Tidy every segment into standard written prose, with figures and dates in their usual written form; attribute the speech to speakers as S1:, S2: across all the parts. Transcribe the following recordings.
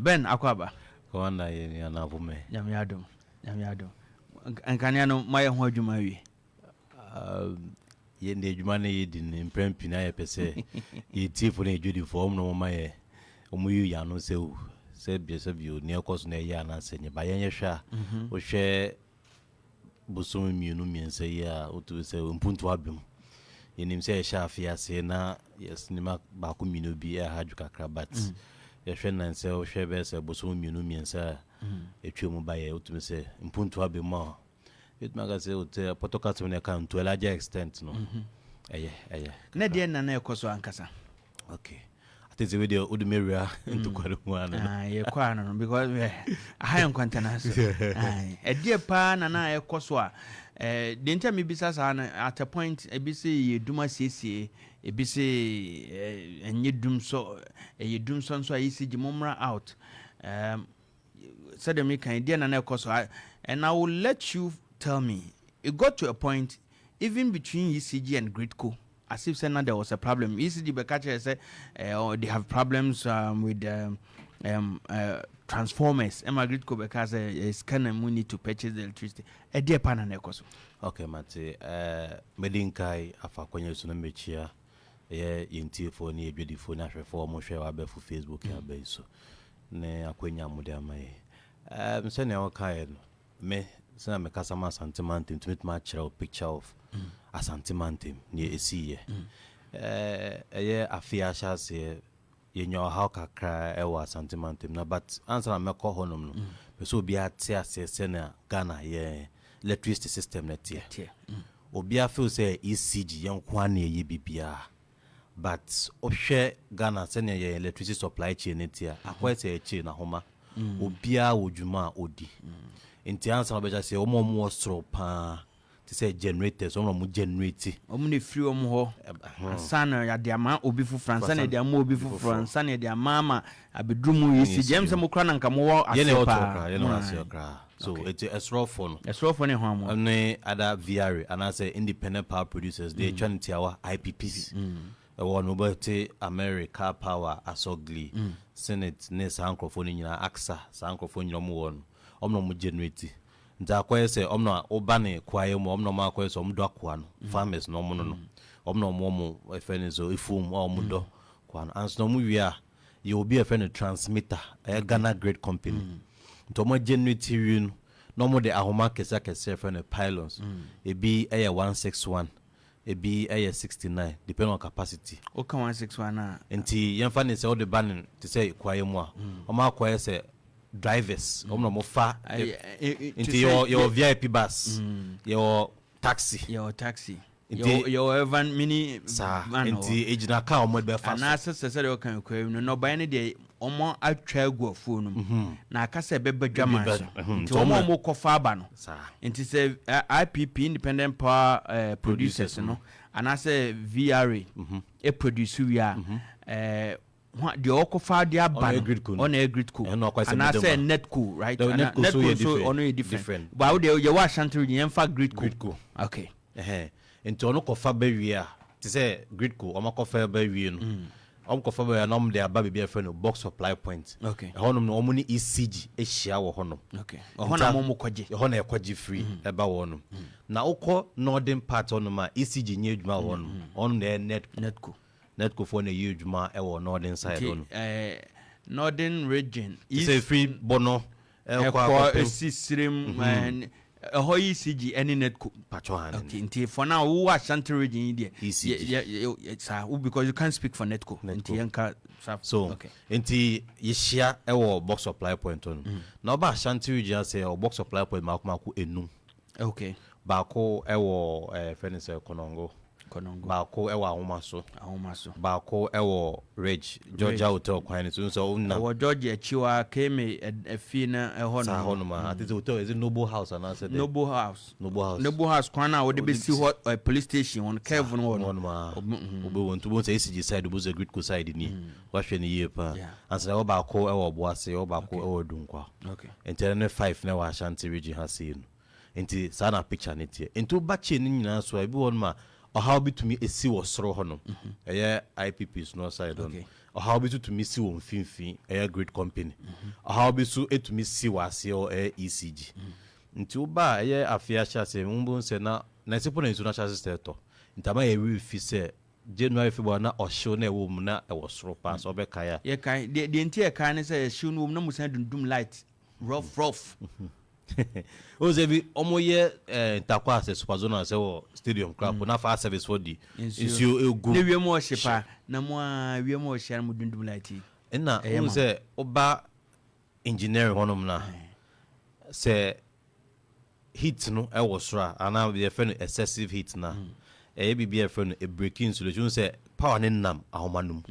S1: Ben akwaba
S2: Kwana ye na vume
S1: nyame adom ankanya no maye ho adwuma wi
S2: ye ne adwuma na ye di ne mprempi na ye pese ye tifo na ejudi form no maye omuyu ya no se bio ne ekoso na ye ananse nye ba ye hwa o hwe bosom mienu miense ya otu se mpuntu abem yenim se hwa afia se na yes ni ba ko mienu bi e haju kakra but ye hwe nan se o hwe be se bosom mienu miense etwemu ba ye otu se mpuntu abem a it magase o potokato ne kan to a large extent no eye
S1: na de na ekoso ankasa
S2: okay the video would meria into Quadumana.
S1: Ye quano because I am Nkwantannanso. A dear pan and I coswa. Didn't tell me besides at a point a BC Duma CC, a BC and you doom so a doom son so ECG Momra out. Said the American Indian and coswa, and I will let you tell me. It got to a point even between ECG and Gridco. As if saying there was a problem. ECG Bekache said they have problems with transformers. Emma Gridco because a scanner we need to purchase the electricity. A dear pan and echoes.
S2: Okay, Mate. Medinkai afa kwenye sunamechia. Yinti for ni beautiful natural form share abe for Facebook ya be so. Ne akwenya mude amaye. Msene wakai me sana mekasa ma sentiment to meet my picture of Asante Mantem near Esie. Afia shas ye nyo how kakra ewa Asante Mantem na but answer na meko honum no. So be at sena Ghana ye electricity system net here. Obia feel say ECG yon kwane ye bibia. But ohwe Ghana sena ye electricity supply chain net here. Akwa say chain na homa. Obia wodwuma odi. Inti answer na beja say omo stro pa say generators on generate
S1: omni free ho sana ya dia ma obi fu France na dia ma obi fu France na dia mama abedrumu yisi James mo kra na nka mo wo
S2: asepa so it's a straw phone
S1: ho am
S2: and other VR and I say independent power producers they trying to our IPPs one mobility America Power Asogli Senate ne sankrofoni nyina AXA sankrofoni nyina mo won omno generate nta kwese omno obane kwaye mo omno ma kwese omdo akwa no farmers no mo no omno mo efenizo ifum omdo kwa no ans no mu wia you will be a friend transmitter a Ghana great company nto mo generate win no mo de ahoma kesa friend pylons e bi 161 e bi 69 depend on capacity
S1: o kan 161 na
S2: enti yemfa ne se o de ban to say kwaye mo a o ma kwaye se drivers omno mo fa into your VIP bus your taxi
S1: your van mini
S2: van into ejina car mo be fa
S1: na se o kan kwa no ban ne de omo atwa agu phone na aka se be badwama so into omo mo kofa aba no into se IPP independent power producers no and I say VRA e produce we are the Okofa dia ban on a Gridco and I say Netco right Netco so on a different but you wash until you fact Gridco okay
S2: into ono kofa be wi to say Gridco o makofa be wi no kofa be na de aba be friend no box supply point
S1: okay
S2: honum no omo ni ECG e hia wo honum
S1: okay hona mo kwaje
S2: hona e kwaje free e ba wo no na ukọ northern part honum a ECG nye adwuma wo no on the Netco for a huge ma northern side on
S1: northern region
S2: is a free bono
S1: system and a ECG any Netco
S2: patron
S1: okay for now who are Shanty region there ECG because you can't speak for Netco
S2: so okay enti yeshia box supply point on now ba Shanty region say box supply point maku enum
S1: okay
S2: baako fenise konongo baako ewa ahomaso baako ewo Ridge Georgia Hotel kwan so na
S1: wo Georgia chiwa keme efi na
S2: hono ma ati hotel is Noble House and I said
S1: Noble House kwan na wo de be see police station on Kevin hono
S2: ma obi won to bo say ECG side obo say Gridco side ni wa hwe ni ye pa answer wo baako ewo Boase wo baako ewo Dunkwa
S1: okay
S2: internet 5 na wa Shanty region ha see no enti sana picture net here enti obache ni nyina so abi won ma or how be to me a see was throw honum IPPs no side on or how be to miss you on Finfin, a great company, or how be so to miss you as your ECG. Until by a fair chassis, Mumbun said now, Nasipon international sister. In Tama, a real fee January February or show ne woman I was ropas or Bekaya.
S1: Yeah, the entire kindness is shown no more doom light. Rough.
S2: Was every almost year Taquas, Supazona, so stadium crap, but not fast service for the you go.
S1: We are more shepa, no more, we are more share with doom light.
S2: And now, I say, Oba engineering one of them say heat no, I was right, and now we are friend excessive heat now. A be a friend a breaking solution say power in nam, a humanum.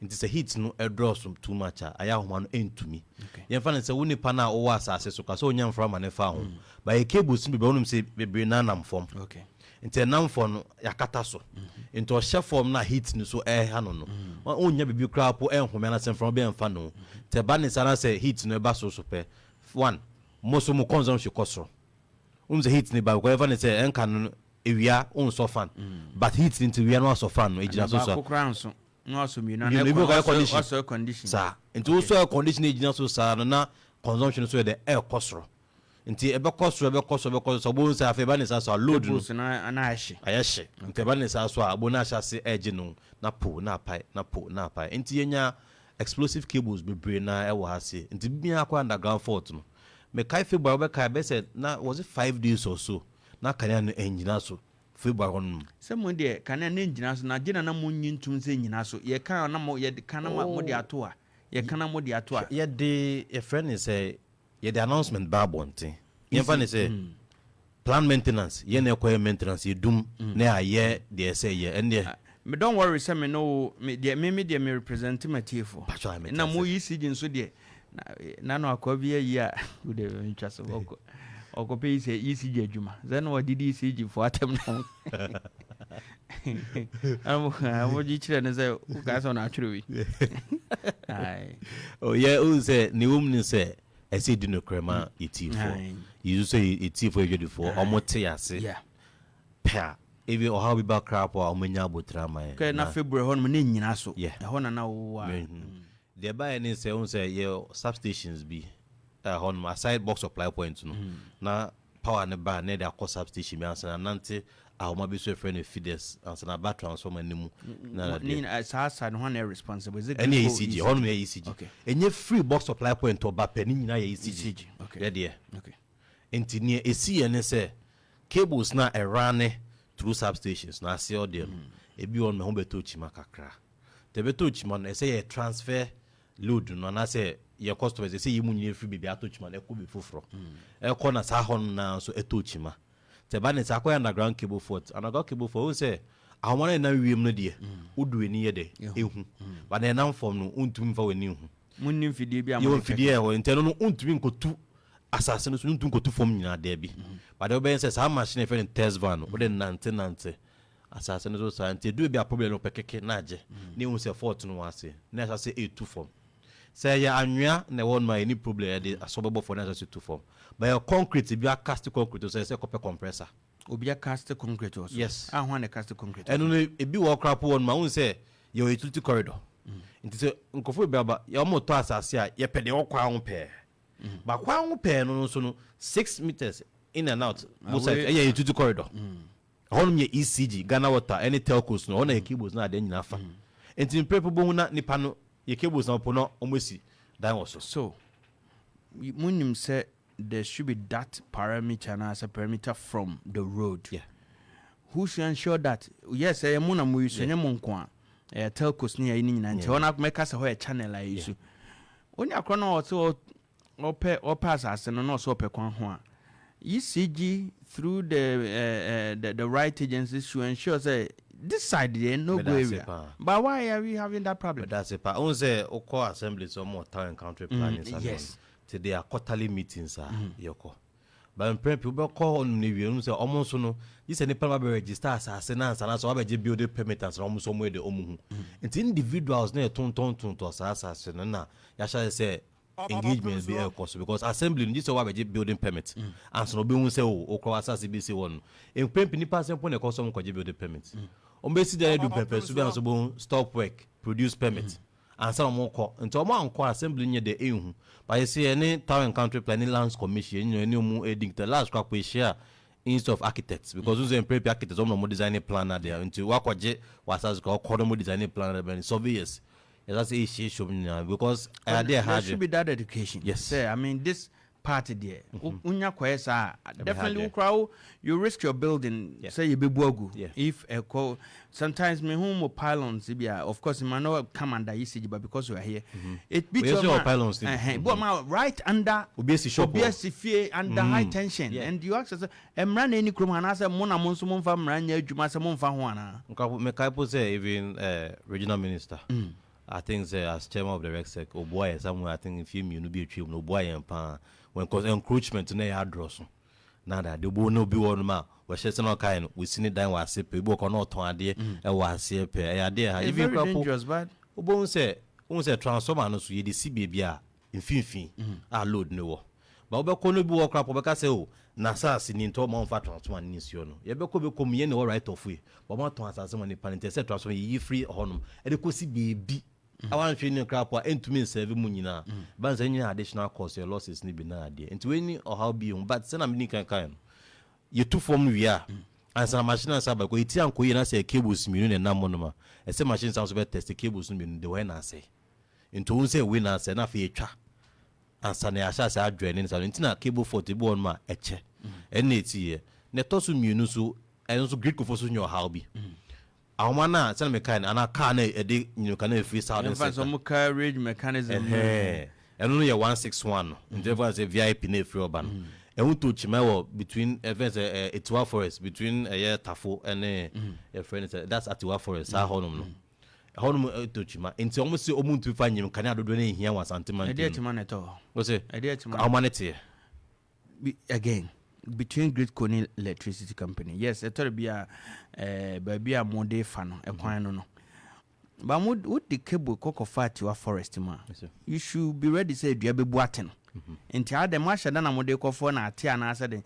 S2: It is a heat no a draws from too much. I have one end to me. Your fan is a winning pana or was as a so young from an found. By a cable simply bonum say be nanam form.
S1: Okay.
S2: Into a nam form yakataso. Into a chef form na heat no so air hanon. One only be crap or air from an from being fano. The banis and I say heat no basso super. One, most of my consumption cost. The heat ni by whatever they say and can we are on so fun. But heat into we are not so fun. It's just so.
S1: No, so you know, also condition.
S2: Sir, into also a condition agent so sir, na consumption so the air cost. Until ever cost, so bones have a banis as a load and I ash. Until banis as well, bonus say edging na po, na pie. Until explosive cables be brain na I was say. Until me aqua underground fort. Me kai fi ba kai said na was it 5 days or so. Na can engine so.
S1: Someone there can an engine na Jina na munyin tunse nyina so ye kan na mo ye kan na mo de ato a ye kan na mo de ato a
S2: ye de a friend is say ye the announcement ba bonte ye fan say plan maintenance ye na ekwa maintenance ye dum na aye de say ye and
S1: me don't worry say me no me de me represent my tifo na mo ECG nso de na no akwa bi ye a we de ntwaso boko Okope is a ECG Juma. Then what did ECG for atem now? I'm what you children say, who guys on actually.
S2: Oh, yeah, who say, New say, I say, dinner crema, it for. You say it's for you for, or more tears.
S1: Yeah.
S2: Pa, if you how we back crap or Munyabo drama.
S1: Okay, na February on Meninaso.
S2: Yeah,
S1: I want to know.
S2: The buy any say, your substations be. On my side box supply points no na power ne ba ne da cost substation me ansa nante a ma be so friend feeders ansa na ba transformer ne mu
S1: na sa no one responsible is it
S2: any ECG on me ECG
S1: okay
S2: enye free box supply point to ba pe ni nyina ya ECG
S1: okay
S2: yeah there
S1: okay
S2: enti ne esi ne say cables na run through substations na see all them e bi on me ho beto chima kakra te beto chima na say e transfer load no na say your customers they say you munye free baby atochima na be foforo e corner sa hon na so etochima te ba ne sa kwa underground cable fault underground cable fault say ahomane na wiem no de udu eni ye de ehu ba na na form no untumi fa wani hu
S1: munnim fidie bi am
S2: yo fidie ho nteno no untumi nkotu asase no so untumi nkotu form nyina de bi ba de oben say sa machine fe test van o de nante asase no so sa nte do bi a problem no pekeke na age ne hu say fault no wase na sa say e2 form say ya anwia na won my any problem dey asobebo for na to form but your concrete be a cast concrete so say copper compressor
S1: obi a cast concrete also
S2: yes
S1: ahwa na cast concrete
S2: and no e bi wo crap won ma won say your utility corridor nti say nkofo be aba ya mo to asase a ye pede wo kwa ho pe ba kwa ho pe no so no 6 meters in and out mo say ya utility corridor hon me ECG Ghana Water any telcos no on e cables na de nyina fa nti prepo bo na nipa no your cables now put no almost that also.
S1: So Munim said there should be that parameter and as a parameter from the road.
S2: Yeah.
S1: Who should ensure that yes, muna mu use nyamonkwa telcos ni ya ni nante ona make us a channel I use. Only akrono also pass as no so pe kwan ho a. ECG through the right agencies should ensure say this side there no go area. But why are we having that problem?
S2: But that's it. I want to say, Oko Assembly is more town and country planning.
S1: Yes.
S2: Today are quarterly meetings. Yoko. But in people call on Nivian say almost no. This any problem register as tenants and so I build a permit and almost somewhere the omu. It's individuals near ton to as na. Yasha say engagement be cost because assembly this is why we building permit. And so no be say Oko Assas BC one. In prep ni pass point the custom ko building permit. Ombesi there do purpose so be stop work produce permit and some more call into a man call assembly near the ehu. But you see any town and country planning lands commission, you know, adding the last crop we share instead of architects because who's in prep architects on more designing planner there into what was as called more designing planner and surveyors. That's the issue because there
S1: should be that education.
S2: Yes,
S1: sir. I mean this party there. Definitely you risk your building. Say you be bogu. If a call sometimes me home pylons of course you might not come under ECG but because we are here it beats your
S2: pylons
S1: right under OBS under high tension and you access run any crew and answer mona monsum from ranya jumasam fahuana.
S2: Say even regional minister. I think as chairman of the RECSEC, oh boy, somewhere I think if you be a tree, no boy and pan when cause encroachment to near address. Now that the boy no be one ma, we share some kind, we seen it down was sippy, book or not to idea, and was sippy, idea.
S1: It's very dangerous, but
S2: Obon say, transformer no so ye the CBBA in fin, load no. But Obekono be walk up, Obeka say, oh, Nasa sin into Mount Fat transformer in Siono. Yebeko be come yen or right of way, but what to answer someone in Panite said transformer ye free honum, and the could be. I want to train your crap and to me 7 munina. But any additional cost your losses need be na idea. Into any or how be on, but send a mini kind. You two form we are. And some machines are by it and Koyana say cables million and namonoma. And some machines sounds better test the cables in the way I say. Into say winners and a feature. And Sanya Shas are draining some internet cable for the bone ma etche. And it's here. Netosu munusu and also Greek for your hobby. Aumana send me kind and I can't you can free sound and
S1: some carriage mechanism
S2: and only a 161 and there was a VIP name for ban and we to Chimewo between events a 12 forest between a year Tafo and a friend that's at 12 forest honum to Chima into almost almost to find him can do any here was antiman
S1: idea to man at all
S2: was it
S1: idea to
S2: humanity
S1: again between Great Coney Electricity Company. Yes, it will be a baby a more day fan, a quine no. But would the cable cocoa fat to a forest man? You should be ready to say, you be boating. And to add the marshal than a model for a tea and answer.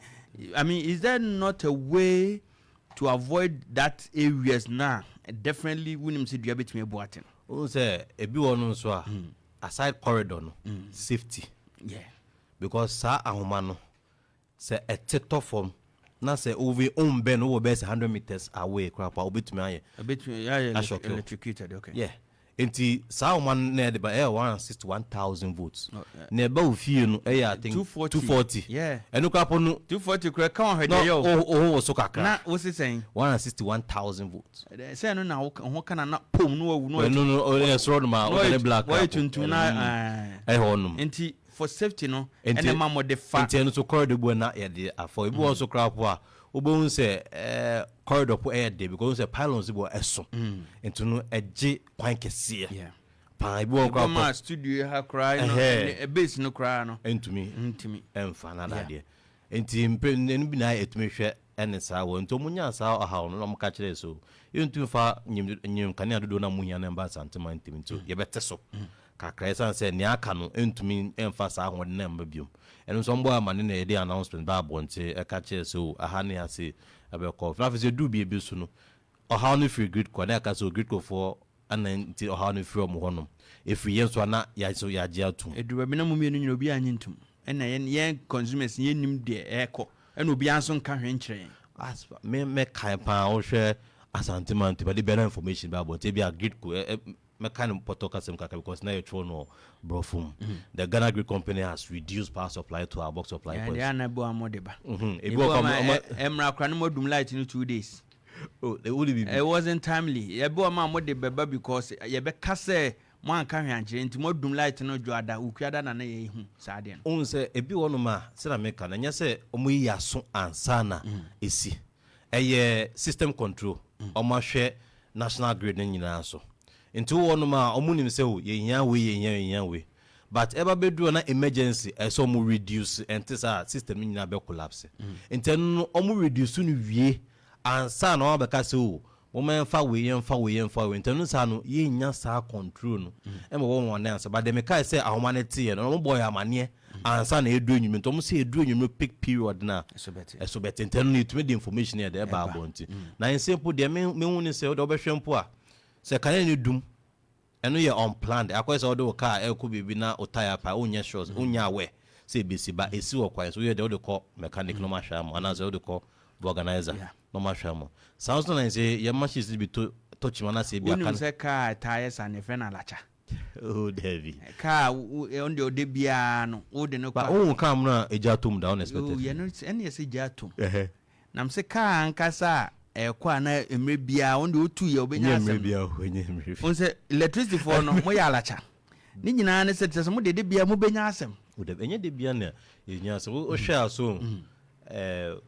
S1: I mean, is there not a way to avoid that areas now? Definitely wouldn't see you be boating.
S2: Oh, say a be one so aside corridor, safety.
S1: Yeah,
S2: because sa ahumano. Say a tetto form. Now say over on ben over best 100 meters away. Crap, I'll be to me.
S1: A bit electrocuted. Okay.
S2: Yeah. Inti sa man near the by 161,000 votes. Near both few I think 240.
S1: Yeah.
S2: And look up on
S1: 240. Crack on her.
S2: Oh, so kaka.
S1: What's it saying?
S2: 161,000 votes.
S1: Say no now. What can I not pull? No.
S2: Yes, road ma. Black.
S1: Why to na?
S2: I honum.
S1: Inti. For safety, no, and the mamma de fat
S2: to corridor buena yet for it was so crap. Ubon say corridor po air day because the pylons were a so into no a J quite see. Yeah, Pai Boa
S1: studio have cried a base no cry no,
S2: and to me, and fan idea. And team pen and be night to me share and it's our to Munya saw how no catch it so. You too far, you can do no Munya and Bass and to mind him too. You better so. Kakresa said Niakano into me emphasize one number view. And some boy man in a day announcement Babon say a catcher so a honey I say about call. Now if you do be a busuno or how if you great Quadaka so great for and then or how if you're honum. If we yes or not, ya so ya jail too.
S1: It will be no movie in be an intum. And then young consumers yen the echo and will be answered carrying train.
S2: As me kaipa or share as antimant, but the better information about be a great mechanic potokasem kaka because now you throw no brofum. The Ghana Greek company has reduced power supply to our box supply.
S1: Yeah, they are not modeba.
S2: Emra
S1: Cranimo dum light in 2 days.
S2: Oh, it would be.
S1: It wasn't timely. A boy modeba because you be case one carry and change more dum light no joada ukiada na ye sadian.
S2: On say a be one ma sena meka na nyase omu ya so ansana esi. Eye system control. Omo hwe national grid nyina so. Into one ma omunim say ye we but ever be do na emergency so mu reduce and this system nyina be collapse into no omu reduce no wie ansa na obeka say o wo men fa we into no sa no ye nya sa control no e mo won na answer but dem kai say humanity no boy amane ansa na edu enyum into mo say edu enyum peak period na so better into no need to make the information here there ba bonti na in simple there me hu ni say o do be hwempo a se kan ni dum and we are unplanned. I quite all the car, I could be now or tire pa, onya shows, onya way. Say BC, but it's so quiet. So we are the other call mechanic no mashamo, and as the other call organizer no mashamo. Sounds like say your machine is be to touch man say be a
S1: can say car tires and a friend alacha.
S2: Oh, Devi.
S1: Car on the debiano, would no
S2: but oh, come now a jatum down expected.
S1: You know, it's any say jatum. Nam se car and casa. Kwana emrebia on do 2 year obenya asem on say electricity for no mo ya alacha ni nyina ne se tese mo de bia mo benya asem
S2: o de enye de bia na yenya so o hwa so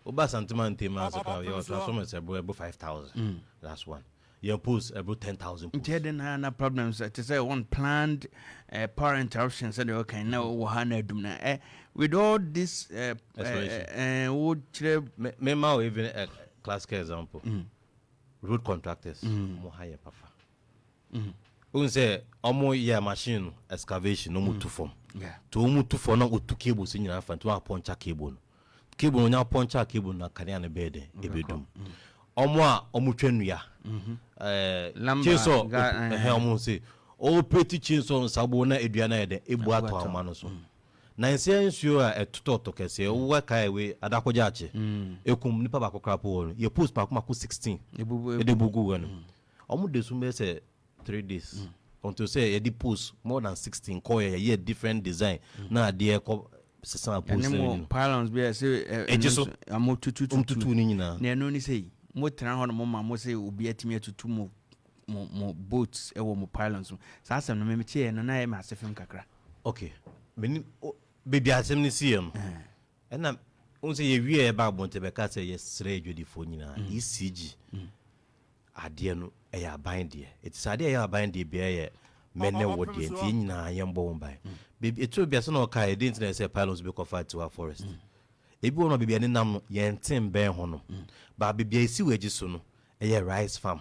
S2: oba sentiment ma so ka your transformers about 5,000 that's one your post about 10,000
S1: then na problems to say one planned power interruption so they can now wo ha na dum na with all this would
S2: me ma even classical example road contractors mo hire papa who say omo yeah machine excavation no mutu form to mutu form na otu cable sin nyina fa to aponcha cable no nya aponcha cable na kania na bed ebedum omo a omo twanua chinso omo say o pretty chinso sabo na edua na ede ebu ato ama no so na nsuo a etototo kese wo kai we adakoja ache ekum nipa ba kokra po ye post pa kuma ko 16 edebugu wonu omu de sumbe say 3 days until say ye di post more than 16 call ye different design na de ko sesa post
S1: ni pylons be say
S2: ejiso
S1: amotutu
S2: ni nyina
S1: na eno ni say mo tran ho no mo ma say obi atimi atutu mo boats e wo mo pylons sa asem no me che no na ye ma asefem kakra
S2: okay meni baby asem ni siem na unse ye wie ba bonte be ka say yes adwedifo nyina ECG ade no e ya ban de it is ade ya ban de be ye menne wodi enti nyina ye mbo mbai baby eto bia so na ka e didn't say pylons be covered to our forest ebi wono baby ani nam no ye ntem ben ho no ba baby esi waji so no e ye rice farm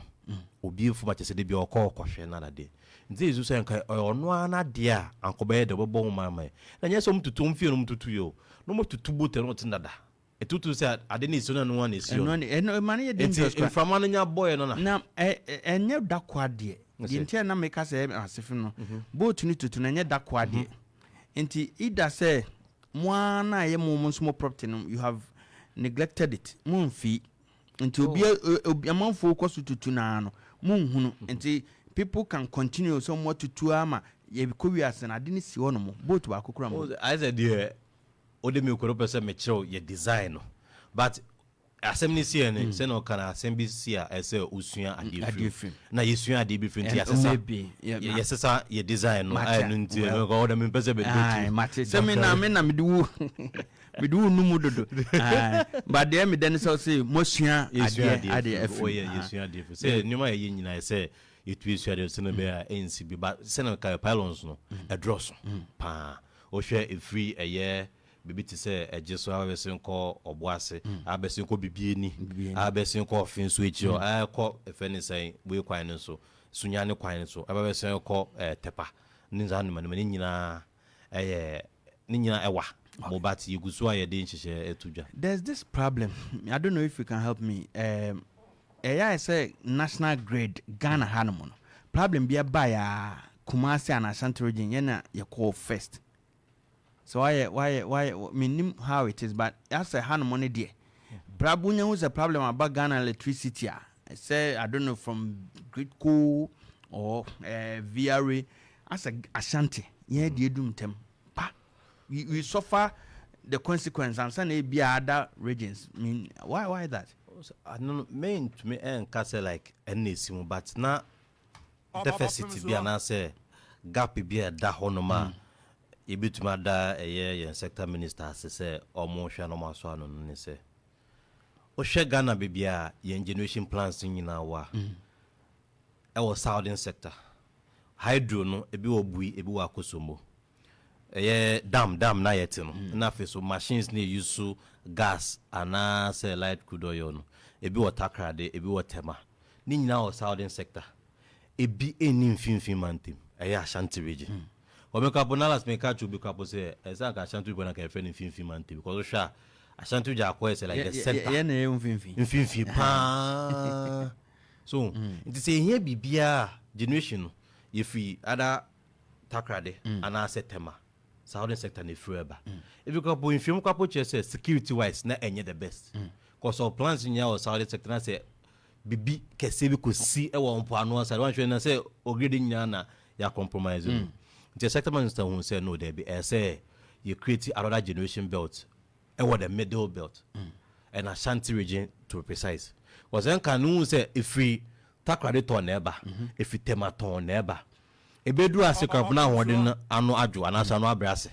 S2: obi fu ma chese de bi okọ na de nti ezu say nka ono ana de a ankobe de bobo mama na nye so mtutu mfie no mtutu yo no mtutu bote no tindada etutu say ade ni so na no na esi yo
S1: no mane ye dangerous kwa
S2: inframa no nya boy no
S1: na enye dakwa de nti na make say asefim no boat ni tutu na enye dakwa de nti ida say mo na ye mo small property no you have neglected it mo mfi nti obi amanfo ko so tutu na no mo nhunu nti people can continue so more to ama ye ko wi asen ade ni si wono mo boat ba kokura mo
S2: I said there ode me ko person me chiro ye design no but assembly see ne say no kana assembly see a say usua ade free na yesua ade bi free nti asesa yesesa ye design no ai no nti ko ode me person be
S1: ai mate se me na me du numu dodo but there me then say mosua ade free
S2: yesua ade free say nyuma ye nyina say it we share the same be NCB but send ka pylons no a dross pa o share a free a year bibi ti say ejeso abesin ko oboase abesin ko bibieni abesin ko Opemsuo echi o ko efeni say we kwan no so sunya ne kwan so abesin ko tepa ninza no mani nyina ni nyina ewa mobati yugusu aye de nhihye etudwa.
S1: There's this problem, I don't know if you can help me. I say national grade Ghana Hanomon. Problem be a buyer Kumasi and Ashanti region yena you call first. So why mean how it is, but that's a Hanomon dear. Brabunya was a problem about Ghana electricity. I say I don't know from Great Cool or VRA as a Ashanti. Yeah, dear doom tem. We suffer the consequence and some be other regions. I mean why that?
S2: I don't mean to me and castle like any but na deficit be an say gap be a da honoma e bituma da a sector minister say or motion no maso no say o she Ghana bibia ye generation plans in our e was southern sector hydro no e bi obui e bi wa kosomo dam na yet no na fe so machines ne use so gas ana say light crude oil no ebi water crade ebi watema ni nyina o southern sector ebi eni mfimfim mantem Ashanti region o me kapo na last me ka chu bi kapo say esa ka Ashanti region na ka fe ni mfimfim mantem because sha Ashanti region akwa say like the center
S1: ye na mfimfim
S2: pa so it say here bibia generation no if we other takrade and I said tema southern sector ne freba if you go in film couple says security wise na enye the best because our plans in your southern sector na say bibi kese bi ko si e wo mpo ano asa wan hwe na say ogede nya na ya compromise the sector minister who say no there be say you create another generation belt e wo the middle belt and Ashanti region to be precise was then can say if we takrade to neba if we tema to neba ebedu ase kwabuna hodin ano adwo anasa no abrase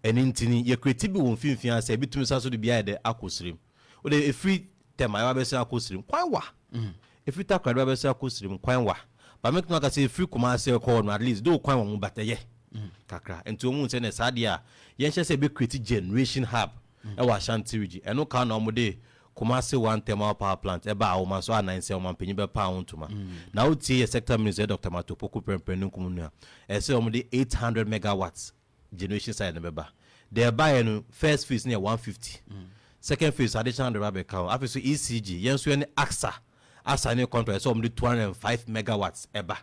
S2: eni ntini ye create bi won finfin ase bitumi saso de bia de akosrim o de efri tema ya bese akosrim kwan wa efri takrade bese akosrim kwan wa ba make no ka say efri kuma ase ko no at least do kwan won bateye kakra enti o mu se ne sade a ye nche se be create generation hub e wa Ashanti region eno ka na omude Kumasi one thermal power plant eba awoma so ananse o mampanyi be pa wontuma na utie sector minister Dr. Matopoku prempenu kumunu e say omde 800 megawatts generation side na beba the buy no first phase near 150 second phase additional the rabbe count after so ECG yenso any AXA ne contract so omde 205 megawatts eba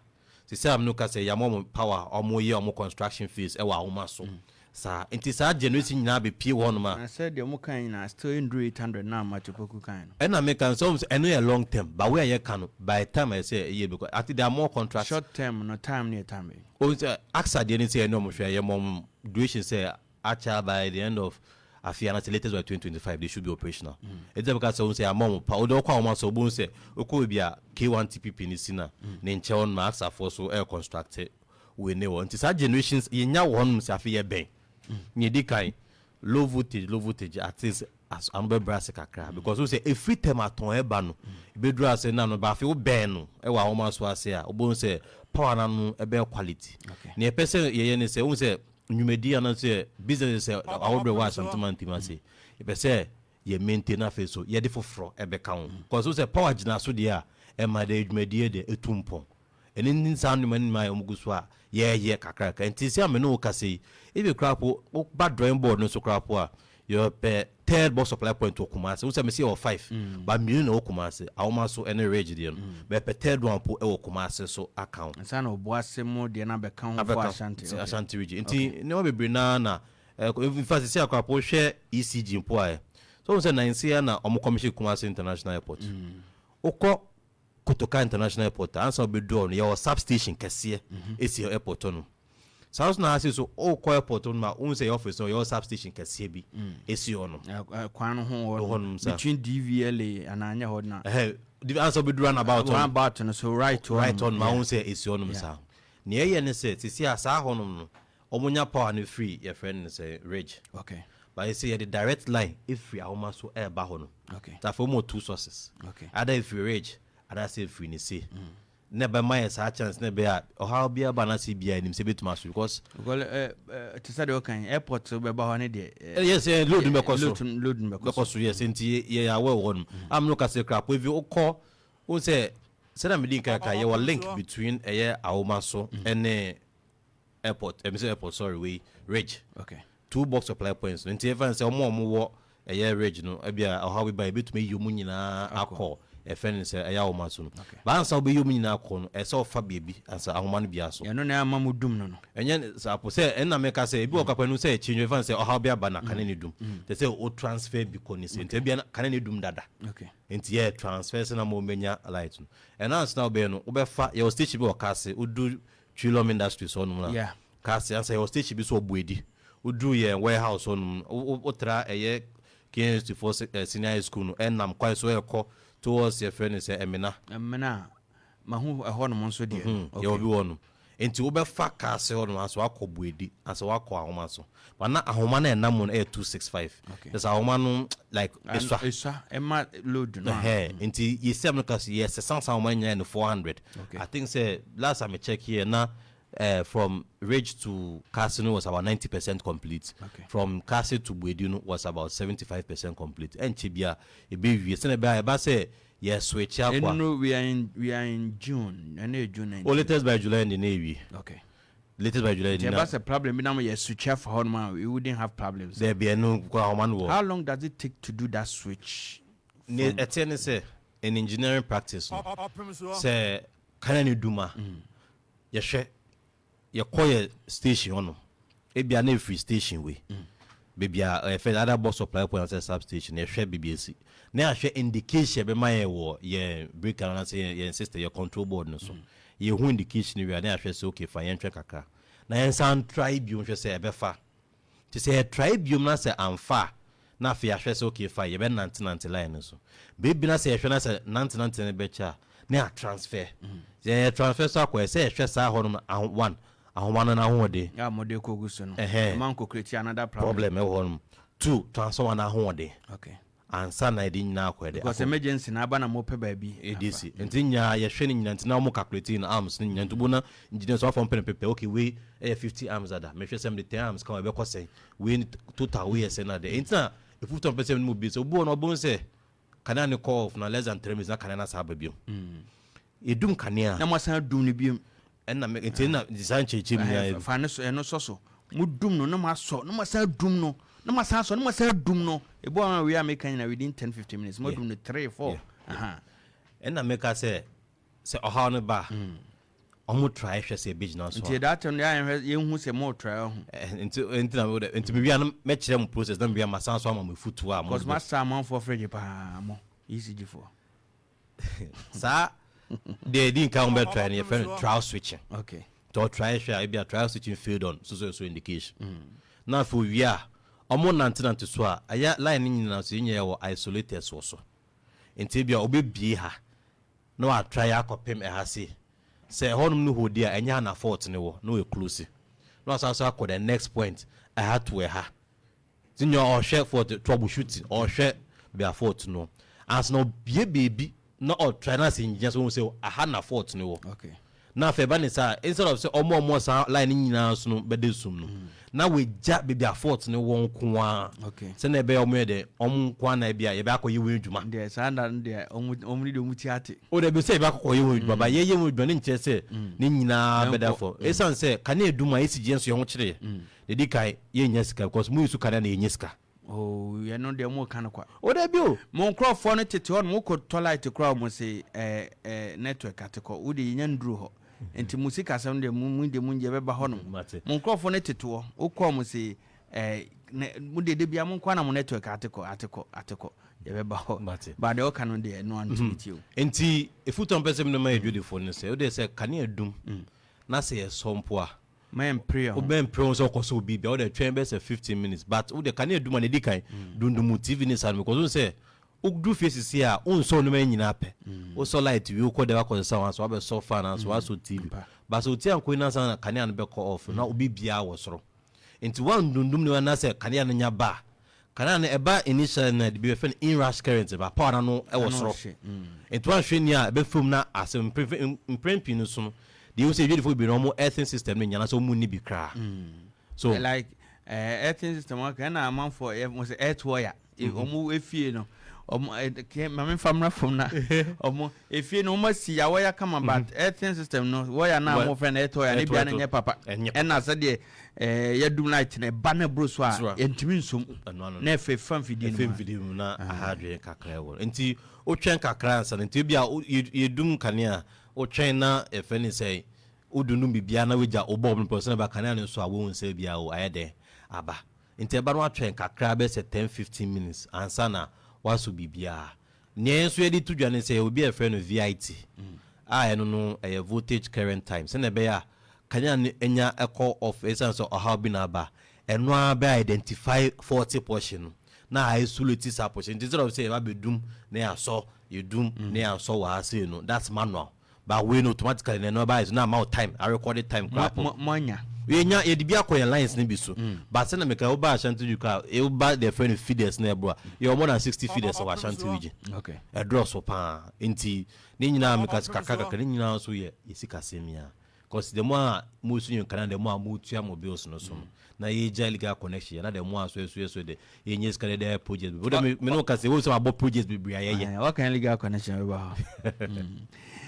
S2: say am no ka say yamom power omo ye omo construction phase e wa awoma so sa inti sa generation nyina be pie won ma
S1: I said the mo kan na still in 800 na Matopoku kan
S2: and I make some eno a long term but where you can by time I say a year because I think there are more contracts
S1: short term no time near time
S2: o AXA dey say no mo hwe ye mom duration say actually by the end of afia na latest by 2025 they should be operational it's because so say amom pa o do kwa o so bo say okwo bia K1 TPP ni sina ne nche on ma AXA for so air constructed we ne won ti sa generations yenya won se afia ben ni di kai low voltage at least as another brass kakra because we say every time aton eba no be dura say na no ba fe wo ben no e wa homa so ase a obo say power na no e be quality ni e pese ye ne say we say nwumedi ana say business say awobre wa santimanti ma say e pese ye maintain afa so ye de foforo e be kan because we say power gina so de a e ma de nwumedi de etumpon eni nsan no mani mai omuguso a ye kakra ka ntisi ameno ka say if you crap bad drawing board no so crap a your third box supply point to Kumasi we say me see or 5 but me no Kumasi awoma so any range there no be third one po e Kumasi so account
S1: nsan oboase mo de na be kan for
S2: Ashanti region nti ne we be na in fact see crap hwe ECG mpo a so we say na nsia na omo commission Kumasi International Airport okọ Kotoka International Airport answer be do no your substation kese esi airport no South na ase so o ko airport no ma un say office no your substation kese bi esi ono
S1: kwan ho between DVLA and anya ho na
S2: the answer be run about
S1: no so right
S2: on ma un say esi ono sa ne ye ne say sisi asa ho no omunya power no free your friend say Ridge
S1: okay
S2: but you see the direct line if free awoma so e ba ho no
S1: okay
S2: that for more two sources
S1: okay
S2: either if you Ridge and I say free ni say never mind sa chance never or how be aba na see bia nim say betuma so because
S1: to say the kan airport be ba ho ne de
S2: yes load me koso
S1: because
S2: yes nti ye awe won am no ka say crap if you call who say na me din ka ye wa link between awoma so and airport airport sorry we Ridge
S1: okay
S2: 2 box supply points nti even say omo wo Ridge no e bia how we buy betuma yumu nyina akọ a friend say aya wo so no ba ansa obe yom nyina akọ no e say ofa baabi ansa ahoma no bia so
S1: ye no na amamudum no
S2: enye sa apo say en na meka say ebi okapa no say chinwe fan say oha bia ba na kanene dum they say o transfer bi koni say enti bia kanene dum dada
S1: okay
S2: enti ye transfer say na mo menya light no en ansa na obe no obefa your stage bi okase udu Trilom Industries so no na kase ansa your stage bi so obuedi udu ye warehouse on otra eye Kings for senior school no en nam kwai so ekọ towards your friend say emina
S1: mahu ehọ no monso de
S2: okay you be one enti wo be fa ka se ho no aso akọbuedi aso akọ ahoma so but na ahoma na enam no 265 there's ahoma no like
S1: eswa ema load no
S2: enti yesem no ka yes sense ahoma nya no 400 I think say last time I check here na from Ridge to Casino was about 90% complete. From Casino to Buedino was about 75% complete. And Chibia, a baby, a say yes, switch up.
S1: No, we are in June. June.
S2: Oh, latest by July in the Navy.
S1: Okay.
S2: Latest by July.
S1: That's a problem. Now we switch off Horman. We wouldn't have problems.
S2: There be no
S1: how long does it take to do that switch?
S2: Say in engineering practice. Say can you do ma? ye call station ono ebia na free station we baby other bus supply point at substation ye hwe bbc na ahwe indication be ma ye wo ye breaker na say ye sister your control board no so ye hu indication we na ahwe say okay fa ye ntwe kakra na ye san try biom hwe say e be fa ti say try biom na say amfa na fa ahwe say okay fa ye be 99 line no so baby na say hwe na say 99 ne be cha na transfer ye transfer so akwa say hwe sa ho no one ahomano na ho de
S1: ya mode ko guso no man ko create another
S2: problem e ho no two transfer na ho de
S1: okay
S2: ansa na edi nyina akwede
S1: because emergency na aba na mo pe baabi
S2: edc entinya ye hwe ni nyina ntina mo calculate na arms ni nyina ntubo na engineer so from pen paper okay we 50 arms ada me hwe sem the 10 arms kan we be kwose we total we say na de entina if you don't person mo bi so bo no bo say kana ni call na less than 3 minutes na kana na sa babio edum kana
S1: na mo san dum ni bi
S2: enna me entina design cheche mi ya
S1: fa ne so eno so mu dum no na ma so na ma san dum no na ma san so na ma san dum no ebo an we make na within 10-15 minutes mo dum no 3-4
S2: enna me ka say oha no ba omo try hwe say big na so
S1: nti that time ye hu say mo try ho
S2: nti me bia no me kire mo process na me bia ma san so ama me futu a mo
S1: because ma sa man for fridge pa mo ECG for
S2: sa they didn't come back trying your friend trial switching
S1: okay
S2: to try share be a trial switching failed on so indication now for we are omo 99 so a aya line ni na so nya wo isolated so enti bia obebie ha no a try akopem e ha say honum no hodi a enya na fault ne wo no we close no asaso akọ the next point I had to we ha tinyo o share for the troubleshooting or share be a fault no as no bie baby no or try na say just won say I had na fault ne wo
S1: okay
S2: na fe ba ni sa instead of say omo sa line nyina so no be de sum no na we ja be a fault ne wo nko a
S1: okay
S2: say na be omo de omo nko na bia ye be akoye we adwuma
S1: de sa na de omo ni de mu tiate
S2: o de be say be akoye we adwuma ba ye we adwuma ni nche say ni nyina be da for esan say kan eduma ECG nso ye ho kire de di kai ye nya sika because mu isu kan na ye nya sika
S1: oh ye no de mo kan kwa
S2: o de bi o
S1: mo nkrofo no tete ho mo ko toilet kra mo say network ateko wo de nya nduru ho enti musika asem de mu de mu nje beba ho no mo nkrofo no tete ho wo ko mo say mu de bia mo kwa na mo network ateko ye beba ho ba de o kan de no antimiti o
S2: enti efuton person no ma edwudi fo no say o de say kan edum na say e sompo a
S1: man prayer
S2: o ben pray so ko so bibia o de train be say 15 minutes but o de kan edum na di kan dundumu TV ni san because o say o do faces here o so no ma nyina pe o so light we ko de wa ko sa wan so be so fan and so wa so TV but so ti an ko ina san kan an be ko off na o bibia wo soro enti wan dundum ni na say kan an nya ba kan an e ba initial na de be fe in rush current ba power no e wo soro enti wan hwe ni a be fom na asem prempi no so no they will say beautiful be normal earthing system ni nyana so mu ni bi kra so
S1: like earthing system okay na man for earth wire omo efie no omo mama famra from na omo efie no omo si ya wire kama but earthing system no wire na mo friend earth wire ni bia na nye papa na se de ya dum light na ba na bro so a entimi nsum na efe fan video
S2: na ahadwe kakra wo nti o twen kakra ansa nti bia yedum kanea o twen na efe ni say udunum bibia na weja obob person ba kanea no so a wo nsa bia o ayede aba nti eba no atwen kakra be se 10-15 minutes ansa na waso bibia ne nso edi tudwane say obi efe no VIT eno no voltage current time se na be ya kanea enya echo of essence of how bi na ba eno aba identify 40 portion na isolate sa portion instead of say ba bedum na ya so yedum na ya so wa say no that's manual but we know automatically na no ba is na amount time I recorded time crap
S1: monya
S2: we nya ye dibia ko lines ni biso but say na make oba ashanti you ka e oba the friend feeders na bro you more than 60 feeders of ashanti region
S1: okay
S2: e draw so pa enti ni nyina make kakaka ni nyina so ye yesika semia because the more musu you can the more mutu am bills no so na ye legal connection na the more so de ye nyes kan the project me no ka say we so about project be bria ye
S1: what can legal connection we ba